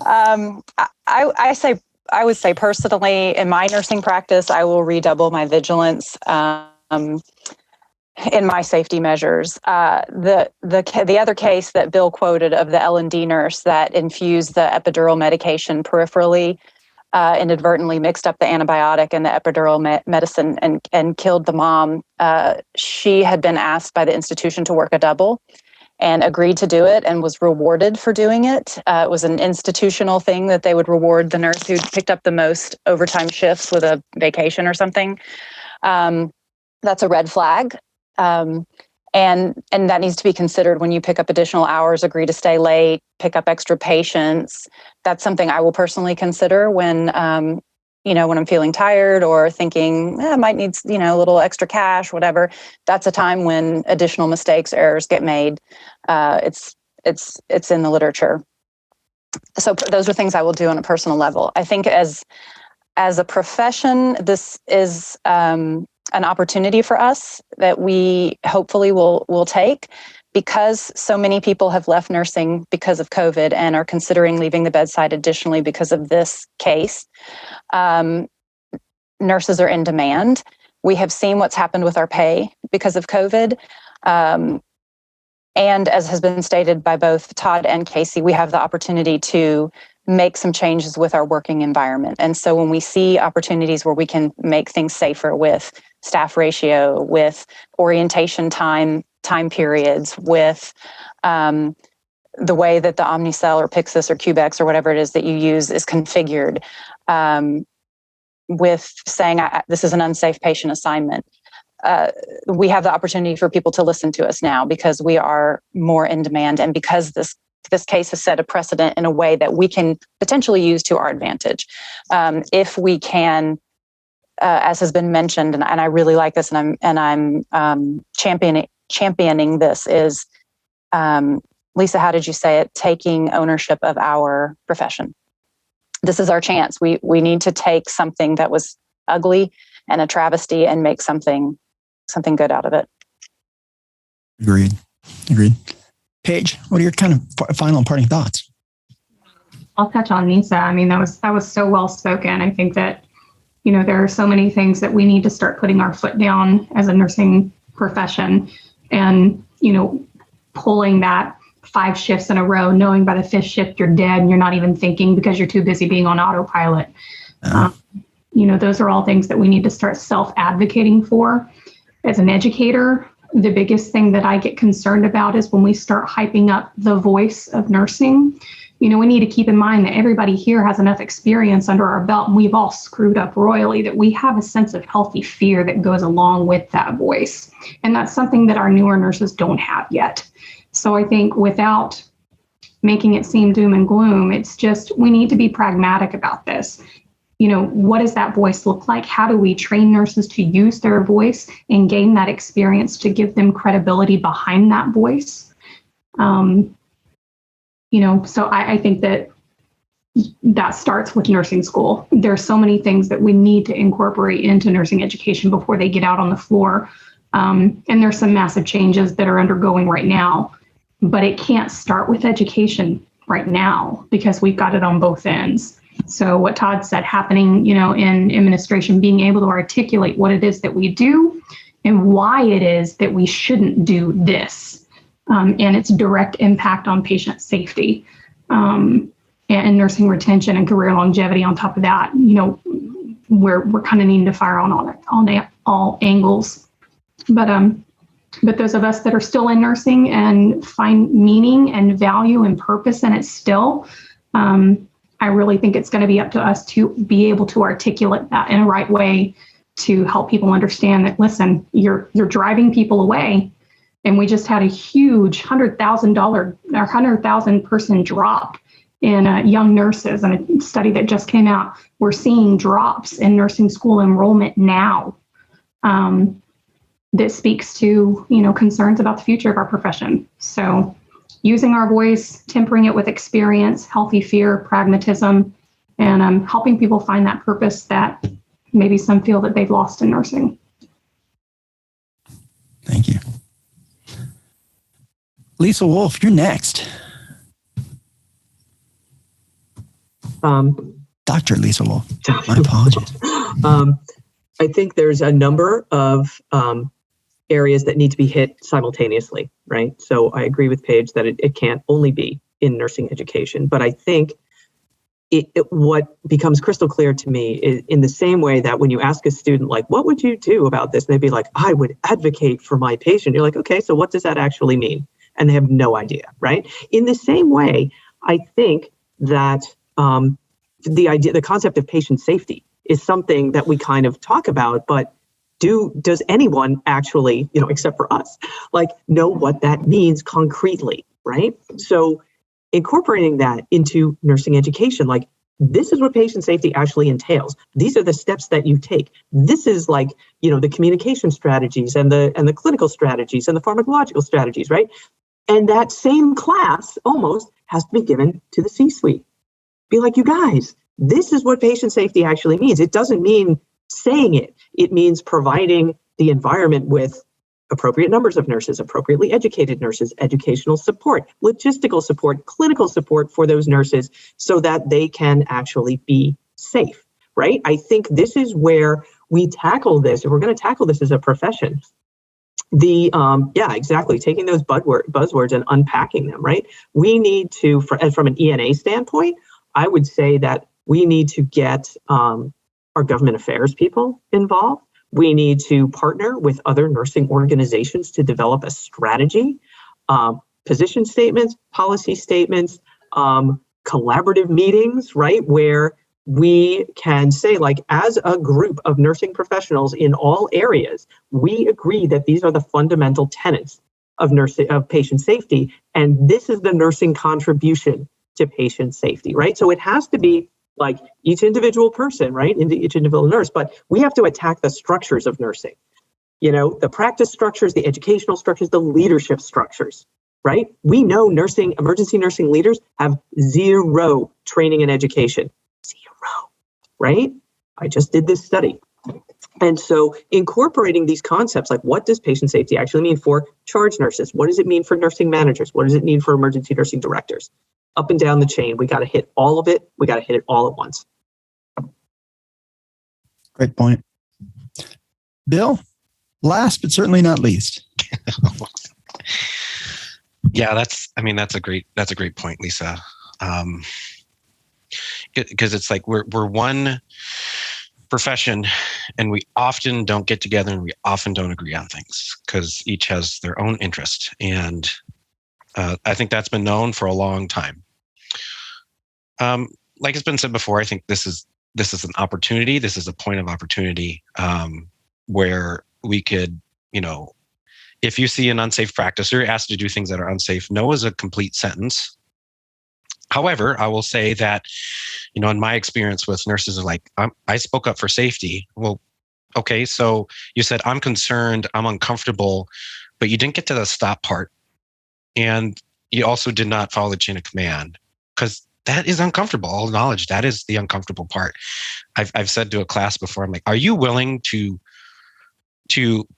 I would say personally, in my nursing practice, I will redouble my vigilance in my safety measures. The other case that Bill quoted of the L&D nurse that infused the epidural medication peripherally, inadvertently mixed up the antibiotic and the epidural medicine and killed the mom. She had been asked by the institution to work a double and agreed to do it and was rewarded for doing it. It was an institutional thing that they would reward the nurse who picked up the most overtime shifts with a vacation or something. That's a red flag. And that needs to be considered when you pick up additional hours, agree to stay late, pick up extra patients. That's something I will personally consider when when I'm feeling tired or thinking I might need, a little extra cash, whatever. That's a time when additional mistakes, errors get made. It's in the literature. So those are things I will do on a personal level. I think as a profession, this is an opportunity for us that we hopefully will take, because so many people have left nursing because of COVID and are considering leaving the bedside additionally because of this case. Nurses are in demand. We have seen what's happened with our pay because of COVID. And as has been stated by both Todd and Casey, we have the opportunity to make some changes with our working environment. And so when we see opportunities where we can make things safer with staff ratio, with orientation time periods, with the way that the Omnicell or Pyxis or Cubex or whatever it is that you use is configured, with saying this is an unsafe patient assignment. We have the opportunity for people to listen to us now because we are more in demand, and because this case has set a precedent in a way that we can potentially use to our advantage. If we can, as has been mentioned, and I really like this, and I'm championing this, is Lisa, how did you say it? Taking ownership of our profession. This is our chance. We need to take something that was ugly and a travesty and make something good out of it. Agreed. Paige, what are your kind of final parting thoughts? I'll touch on Nyssa. I mean, that was so well spoken. I think that, there are so many things that we need to start putting our foot down as a nursing profession, and, pulling that 5 shifts in a row, knowing by the 5th shift you're dead and you're not even thinking because you're too busy being on autopilot. Those are all things that we need to start self-advocating for. As an educator, the biggest thing that I get concerned about is when we start hyping up the voice of nursing we need to keep in mind that everybody here has enough experience under our belt, and we've all screwed up royally, that we have a sense of healthy fear that goes along with that voice. And that's something that our newer nurses don't have yet. So I think without making it seem doom and gloom, it's just, we need to be pragmatic about this. What does that voice look like? How do we train nurses to use their voice and gain that experience to give them credibility behind that voice? So I think that starts with nursing school. There's so many things that we need to incorporate into nursing education before they get out on the floor. And there's some massive changes that are undergoing right now, but it can't start with education right now because we've got it on both ends. So what Todd said happening, in administration, being able to articulate what it is that we do and why it is that we shouldn't do this. And its direct impact on patient safety, and nursing retention and career longevity. On top of that, we're kind of needing to fire on all angles. But those of us that are still in nursing and find meaning and value and purpose in it still, I really think it's going to be up to us to be able to articulate that in a right way to help people understand that, listen, you're driving people away. And we just had a huge $100,000 person drop in young nurses. And a study that just came out, we're seeing drops in nursing school enrollment now. That speaks to, concerns about the future of our profession. So using our voice, tempering it with experience, healthy fear, pragmatism, and helping people find that purpose that maybe some feel that they've lost in nursing. Thank you. Lisa Wolfe, you're next. Dr. Lisa Wolfe. My apologies. I think there's a number of areas that need to be hit simultaneously, right? So I agree with Paige that it can't only be in nursing education, but I think what becomes crystal clear to me is in the same way that when you ask a student, like, what would you do about this? And they'd be like, I would advocate for my patient. You're like, okay, so what does that actually mean? And they have no idea, right? In the same way, I think that the concept of patient safety is something that we kind of talk about, but does anyone actually, except for us, know what that means concretely, right? So incorporating that into nursing education, this is what patient safety actually entails. These are the steps that you take. This is the communication strategies and the clinical strategies and the pharmacological strategies, right? And that same class almost has to be given to the C-suite. Be like, you guys, this is what patient safety actually means. It doesn't mean saying it. It means providing the environment with appropriate numbers of nurses, appropriately educated nurses, educational support, logistical support, clinical support for those nurses so that they can actually be safe, right? I think this is where we tackle this. If we're going to tackle this as a profession, exactly. Taking those buzzwords and unpacking them, right? We need to, from an ENA standpoint, I would say that we need to get our government affairs people involved. We need to partner with other nursing organizations to develop a strategy, position statements, policy statements, collaborative meetings, right? Where we can say, as a group of nursing professionals in all areas, we agree that these are the fundamental tenets of patient safety, and this is the nursing contribution to patient safety, right? So it has to be each individual person, right, into each individual nurse, but we have to attack the structures of nursing, the practice structures, the educational structures, the leadership structures, right? We know emergency nursing leaders have zero training and education. Zero, right? I just did this study. And so incorporating these concepts, what does patient safety actually mean for charge nurses? What does it mean for nursing managers? What does it mean for emergency nursing directors? Up and down the chain, we got to hit all of it. We got to hit it all at once. Great point. Bill, last but certainly not least. Yeah, that's a great point, Lisa. Because it's we're one profession and we often don't get together and we often don't agree on things because each has their own interest. And I think that's been known for a long time. Like it's been said before, I think this is an opportunity. This is a point of opportunity where we could, if you see an unsafe practice or you're asked to do things that are unsafe, no is a complete sentence. However, I will say that, in my experience with nurses, are like, I spoke up for safety. Well, okay, so you said, I'm concerned, I'm uncomfortable, but you didn't get to the stop part. And you also did not follow the chain of command, because that is uncomfortable. I'll acknowledge that is the uncomfortable part. I've said to a class before, I'm like, are you willing to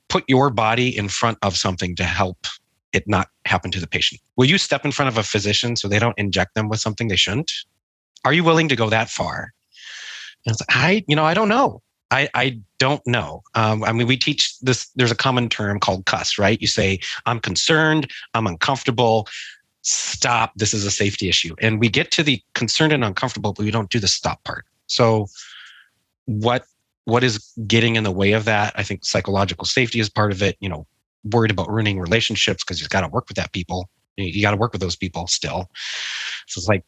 put your body in front of something to help it not happen to the patient? Will you step in front of a physician so they don't inject them with something they shouldn't? Are you willing to go that far? And it's like, I don't know. I don't know. We teach this. There's a common term called CUS, right? You say, I'm concerned, I'm uncomfortable, stop, this is a safety issue. And we get to the concerned and uncomfortable, but we don't do the stop part. So what is getting in the way of that? I think psychological safety is part of it. Worried about ruining relationships because you've got to work with that people. You got to work with those people still. So it's like,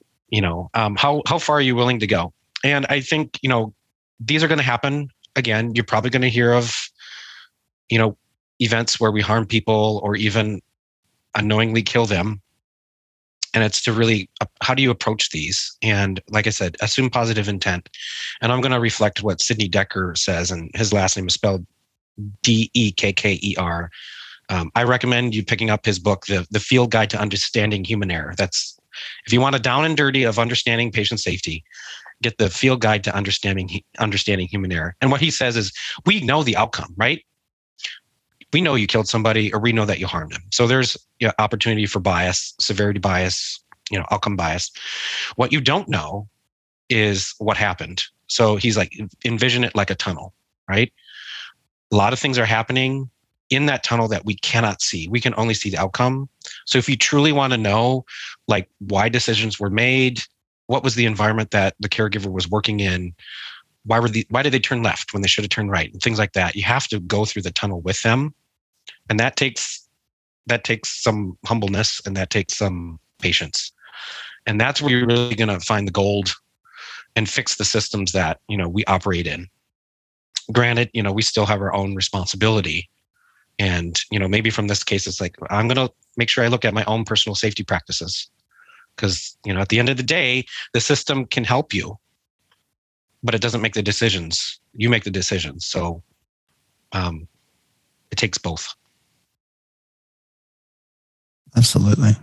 how far are you willing to go? And I think, these are going to happen. Again, you're probably going to hear of, events where we harm people or even unknowingly kill them. And it's to really, how do you approach these? And like I said, assume positive intent. And I'm going to reflect what Sidney Dekker says, and his last name is spelled Dekker. I recommend you picking up his book, The Field Guide to Understanding Human Error. That's, if you want a down and dirty of understanding patient safety, get the Field Guide to Understanding Human Error. And what he says is, we know the outcome, right? We know you killed somebody, or we know that you harmed them. So there's opportunity for bias, severity bias, outcome bias. What you don't know is what happened. So he's like, envision it like a tunnel, right? A lot of things are happening in that tunnel that we cannot see. We can only see the outcome. So if you truly want to know, like, why decisions were made, what was the environment that the caregiver was working in, why did they turn left when they should have turned right, and things like that, you have to go through the tunnel with them. And that takes some humbleness, and that takes some patience. And that's where you're really going to find the gold and fix the systems that, we operate in. Granted, we still have our own responsibility. And, maybe from this case, it's like, I'm going to make sure I look at my own personal safety practices. Because, at the end of the day, the system can help you, but it doesn't make the decisions. You make the decisions. So it takes both. Absolutely.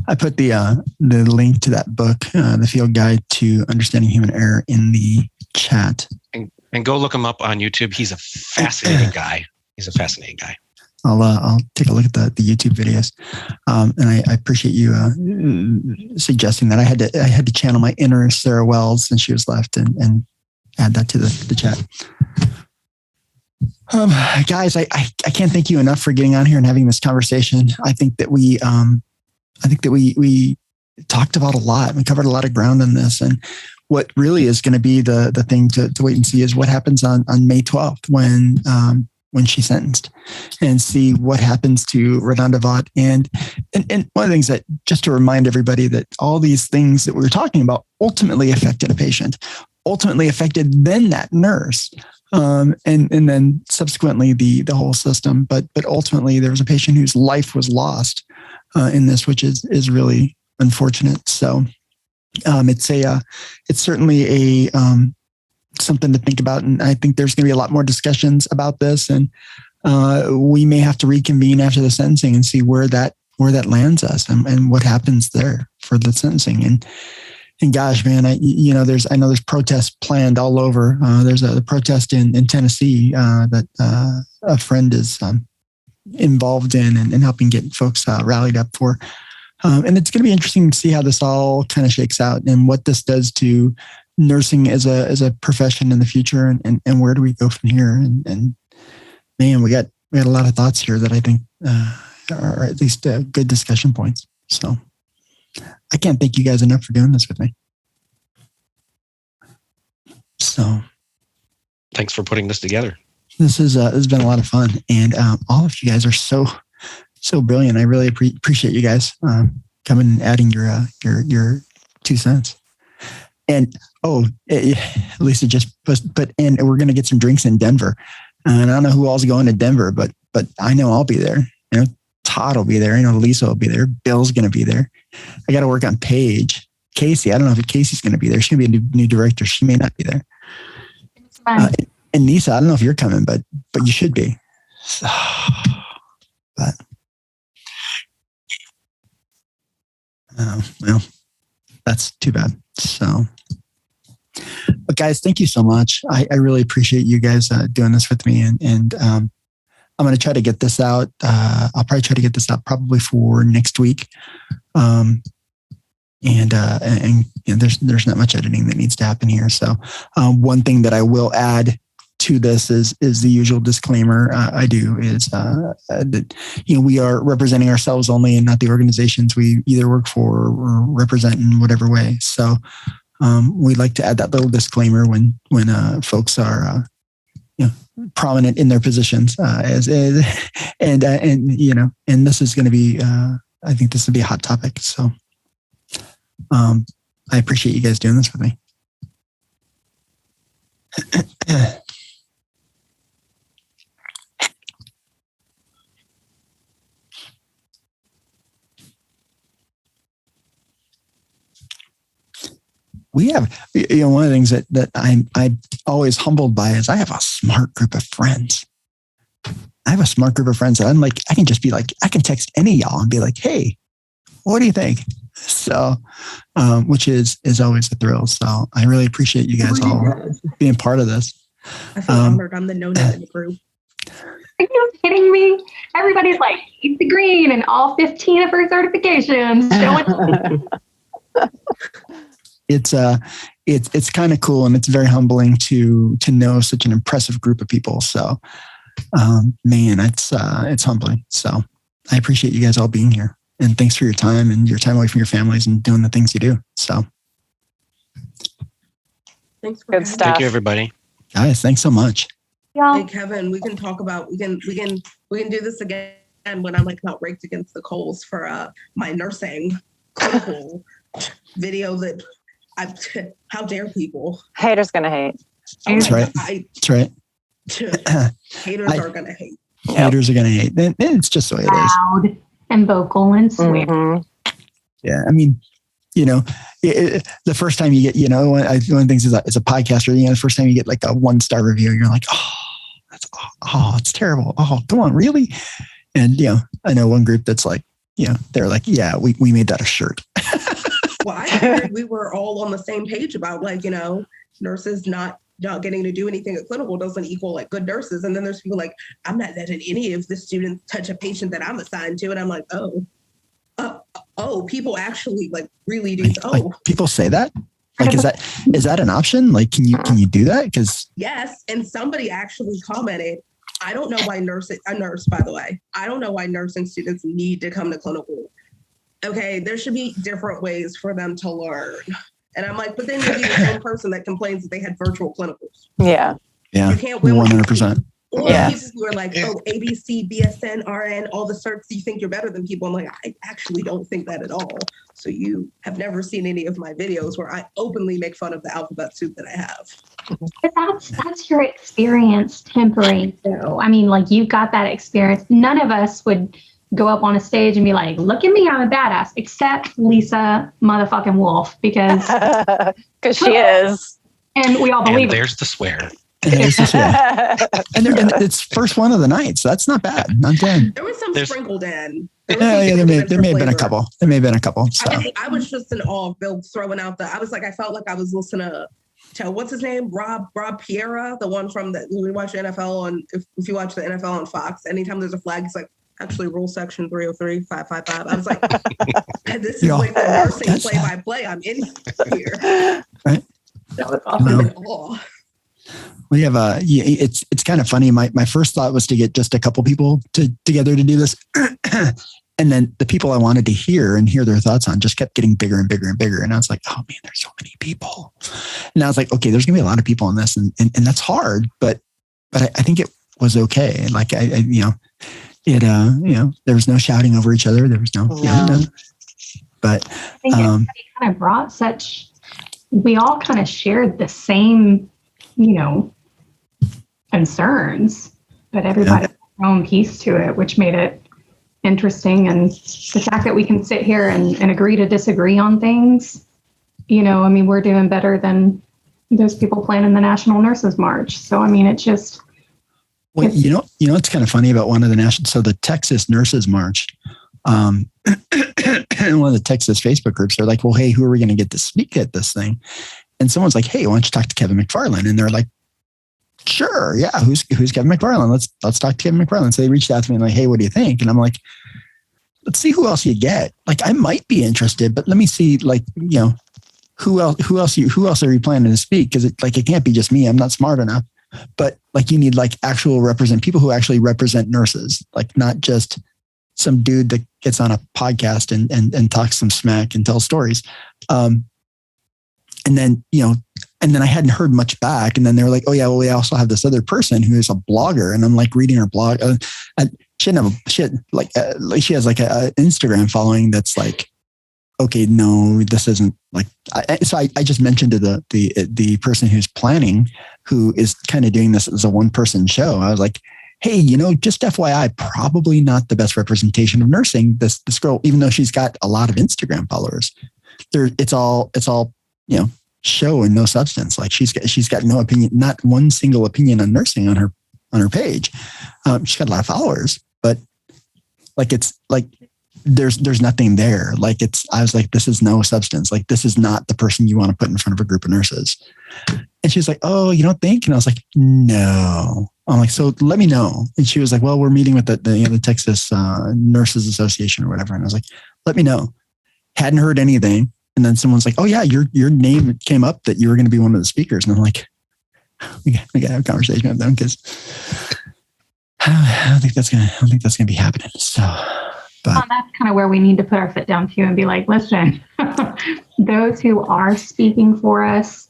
I put the link to that book, The Field Guide to Understanding Human Error, in the chat. And go look him up on YouTube. He's a fascinating guy. I'll take a look at the YouTube videos, and I appreciate you suggesting that. I had to channel my inner Sarah Wells since she was left, and add that to the chat. Guys, I can't thank you enough for getting on here and having this conversation. I think that we talked about a lot. We covered a lot of ground on this, and what really is going to be the thing to wait and see is what happens on May 12th when she's sentenced, and see what happens to RoDonda Vaught. And one of the things that, just to remind everybody, that all these things that we were talking about ultimately affected a patient, ultimately affected then that nurse, and then subsequently the whole system. But ultimately there was a patient whose life was lost in this, which is really unfortunate. So it's certainly a something to think about. And I think there's going to be a lot more discussions about this, and we may have to reconvene after the sentencing and see where that lands us and what happens there for the sentencing. And gosh, man, I know there's protests planned all over. There's a protest in Tennessee that a friend is involved in and helping get folks rallied up for. And it's going to be interesting to see how this all kind of shakes out and what this does to nursing as a profession in the future, and where do we go from here? And man, we had a lot of thoughts here that I think are at least good discussion points. So I can't thank you guys enough for doing this with me. So thanks for putting this together. This has been a lot of fun, and all of you guys are so brilliant. I really appreciate you guys coming and adding your 2 cents. And Lisa just put in, we're going to get some drinks in Denver. And I don't know who all's going to Denver, but I know I'll be there. You know, Todd will be there. You know, Lisa will be there. Bill's going to be there. I got to work on Paige. Casey, I don't know if Casey's going to be there. She's going to be a new director. She may not be there. And Nyssa, I don't know if you're coming, but you should be. So, but well, that's too bad. So, but guys, thank you so much. I really appreciate you guys doing this with me, and I'm going to try to get this out. I'll probably try to get this out probably for next week. And you know, there's not much editing that needs to happen here. So one thing that I will add to this is the usual disclaimer I do is that, you know, we are representing ourselves only and not the organizations we either work for or represent in whatever way. So we'd like to add that little disclaimer when folks are you know, prominent in their positions and you know, and this is going to be I think this will be a hot topic. So I appreciate you guys doing this with me. We have, you know, one of the things that I'm always humbled by is I have a smart group of friends. I have a smart group of friends that I'm like, I can just be like, I can text any of y'all and be like, hey, what do you think? So, which is always a thrill. So I really appreciate you guys all being part of this. I feel honored. I'm the no-name in the group. Are you kidding me? Everybody's like, keep the green and all 15 of her certifications. It's kind of cool, and it's very humbling to know such an impressive group of people. So, man, it's humbling. So I appreciate you guys all being here, and thanks for your time and your time away from your families and doing the things you do. So, Thanks for Good stuff. Thank you, everybody. guys, thanks so much. Hey, Kevin, we can talk about we can do this again when I'm like not raked against the coals for my nursing clinical video that how dare people? Haters gonna hate. That's right. That's right. Haters are gonna hate. Haters are gonna hate. And it's just the way it is. Loud and vocal and swear. Mm-hmm. Yeah, I mean, you know, the first time you get, you know, one of the things is it's a podcaster. You know, the first time you get like a 1-star review, you're like, it's terrible. Oh, come on, really? And you know, I know one group that's like, you know, they're like, yeah, we made that a shirt. Well, I heard we were all on the same page about like, you know, nurses not getting to do anything at clinical doesn't equal like good nurses. And then there's people like, I'm not letting any of the students touch a patient that I'm assigned to. And I'm like, people actually like really do. Like people say that? Like, is that an option? Like, can you do that? Because yes. And somebody actually commented, I don't know why a nurse, by the way, I don't know why nursing students need to come to clinical. Okay, there should be different ways for them to learn. And I'm like, but then you'll be the same person that complains that they had virtual clinicals. Yeah. Yeah. You can't win 100%. Or Yeah. people who are like, ABC, BSN, RN, all the certs, you think you're better than people. I'm like, I actually don't think that at all. So you have never seen any of my videos where I openly make fun of the alphabet soup that I have. But that's your experience tempering, though. I mean, like, you've got that experience. None of us would go up on a stage and be like, look at me, I'm a badass, except Lisa motherfucking Wolfe, because she is. And we all believe And it. there's the swear. And it's first one of the night, so that's not bad. Not bad. There was some sprinkled in. There may have been a couple. There may have been a couple. So. I was just in awe of Bill throwing out I felt like I was listening to what's his name? Rob Piera, the one from we watch the NFL on, if you watch the NFL on Fox, anytime there's a flag, it's like, actually rule section 303, 555. I was like, this is like the nursing play-by-play. I'm in here. Right. That was awesome. We have it's kind of funny. My first thought was to get just a couple people together to do this. And then the people I wanted to hear their thoughts on just kept getting bigger and bigger and bigger. And I was like, oh man, there's so many people. And I was like, okay, there's gonna be a lot of people on this, and that's hard, but I think it was okay. Like there was no shouting over each other. There was no. But I think everybody kind of brought such we all kind of shared the same, concerns, but everybody had their own piece to it, which made it interesting. And the fact that we can sit here and agree to disagree on things, we're doing better than those people planning the National Nurses March. So, it just... Well, it's kind of funny about one of the the Texas Nurses March, in one of the Texas Facebook groups, they're like, well, hey, who are we going to get to speak at this thing? And someone's like, hey, why don't you talk to Kevin McFarland? And they're like, sure. Yeah. Who's Kevin McFarland? Let's talk to Kevin McFarland. So they reached out to me and like, hey, what do you think? And I'm like, let's see who else you get. Like, I might be interested, but let me see, who else are you planning to speak? Cause it can't be just me. I'm not smart enough, but you need actual people who actually represent nurses, not just some dude that gets on a podcast and talks some smack and tells stories. And then I hadn't heard much back. And then they were like, oh yeah, well, we also have this other person who is a blogger. And I'm reading her blog. She has an Instagram following that's okay, no, this isn't so I just mentioned to the person who's planning, who is kind of doing this as a one-person show. I was like, hey, just FYI, probably not the best representation of nursing. This girl, even though she's got a lot of Instagram followers, it's all show and no substance. She's got no opinion, not one single opinion on nursing on her page. She's got a lot of followers, but there's nothing there. I was like, this is no substance. This is not the person you want to put in front of a group of nurses. And she was like, oh, you don't think? And I was like, no. I'm like, so let me know. And she was like, well, we're meeting with the Texas Nurses Association or whatever. And I was like, let me know. Hadn't heard anything. And then someone's like, oh yeah, your name came up that you were going to be one of the speakers. And I'm like, we got to have a conversation with them, because I don't think that's going to be happening. So, but that's kind of where we need to put our foot down too and be like, listen, those who are speaking for us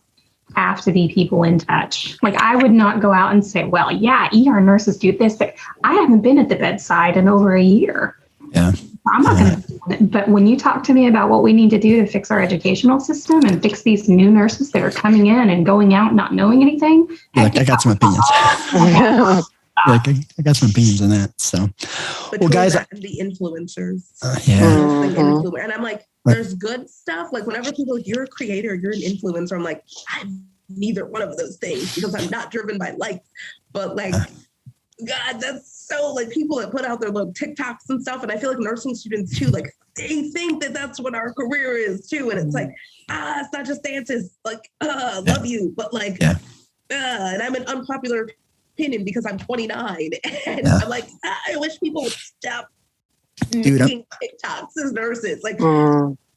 have to be people in touch. I would not go out and say, well, yeah, ER nurses do this, but I haven't been at the bedside in over a year. Yeah. I'm not going to do it. But when you talk to me about what we need to do to fix our educational system and fix these new nurses that are coming in and going out not knowing anything, I got some opinions. I got some opinions on that. So, between guys, and the influencers, and I'm like, there's good stuff. Whenever people you're a creator, you're an influencer, I'm like, I'm neither one of those things, because I'm not driven by likes. But God, that's so people that put out their little TikToks and stuff, and I feel like nursing students too, they think that that's what our career is too, and it's it's not just dances. Love you, but and I'm an unpopular opinion because I'm 29, and I'm like, I wish people would stop making TikToks as nurses.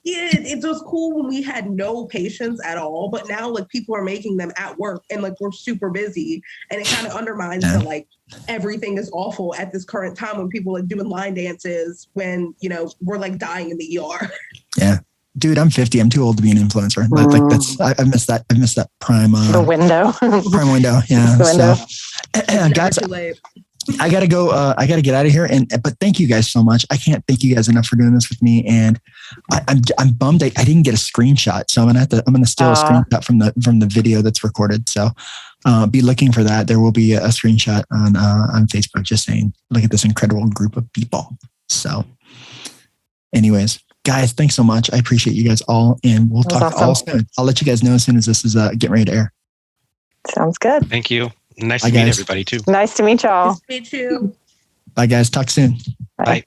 Yeah, it was cool when we had no patients at all, but now people are making them at work, and we're super busy, and it kind of undermines the everything is awful at this current time when people are doing line dances when we're dying in the ER. Yeah. Dude, I'm 50. I'm too old to be an influencer. I missed that. I missed that prime. The window. Prime window. Yeah. The window. So, guys, I gotta go. I gotta get out of here. But thank you guys so much. I can't thank you guys enough for doing this with me. And I'm bummed I didn't get a screenshot. So I'm gonna steal a screenshot from the video that's recorded. So be looking for that. There will be a screenshot on Facebook just saying, look at this incredible group of people. So, anyways. Guys, thanks so much. I appreciate you guys all, and we'll talk all soon. I'll let you guys know as soon as this is getting ready to air. Sounds good. Thank you. Nice to meet everybody too. Nice to meet y'all. Nice to meet you. Bye, guys. Talk soon. Bye. Bye.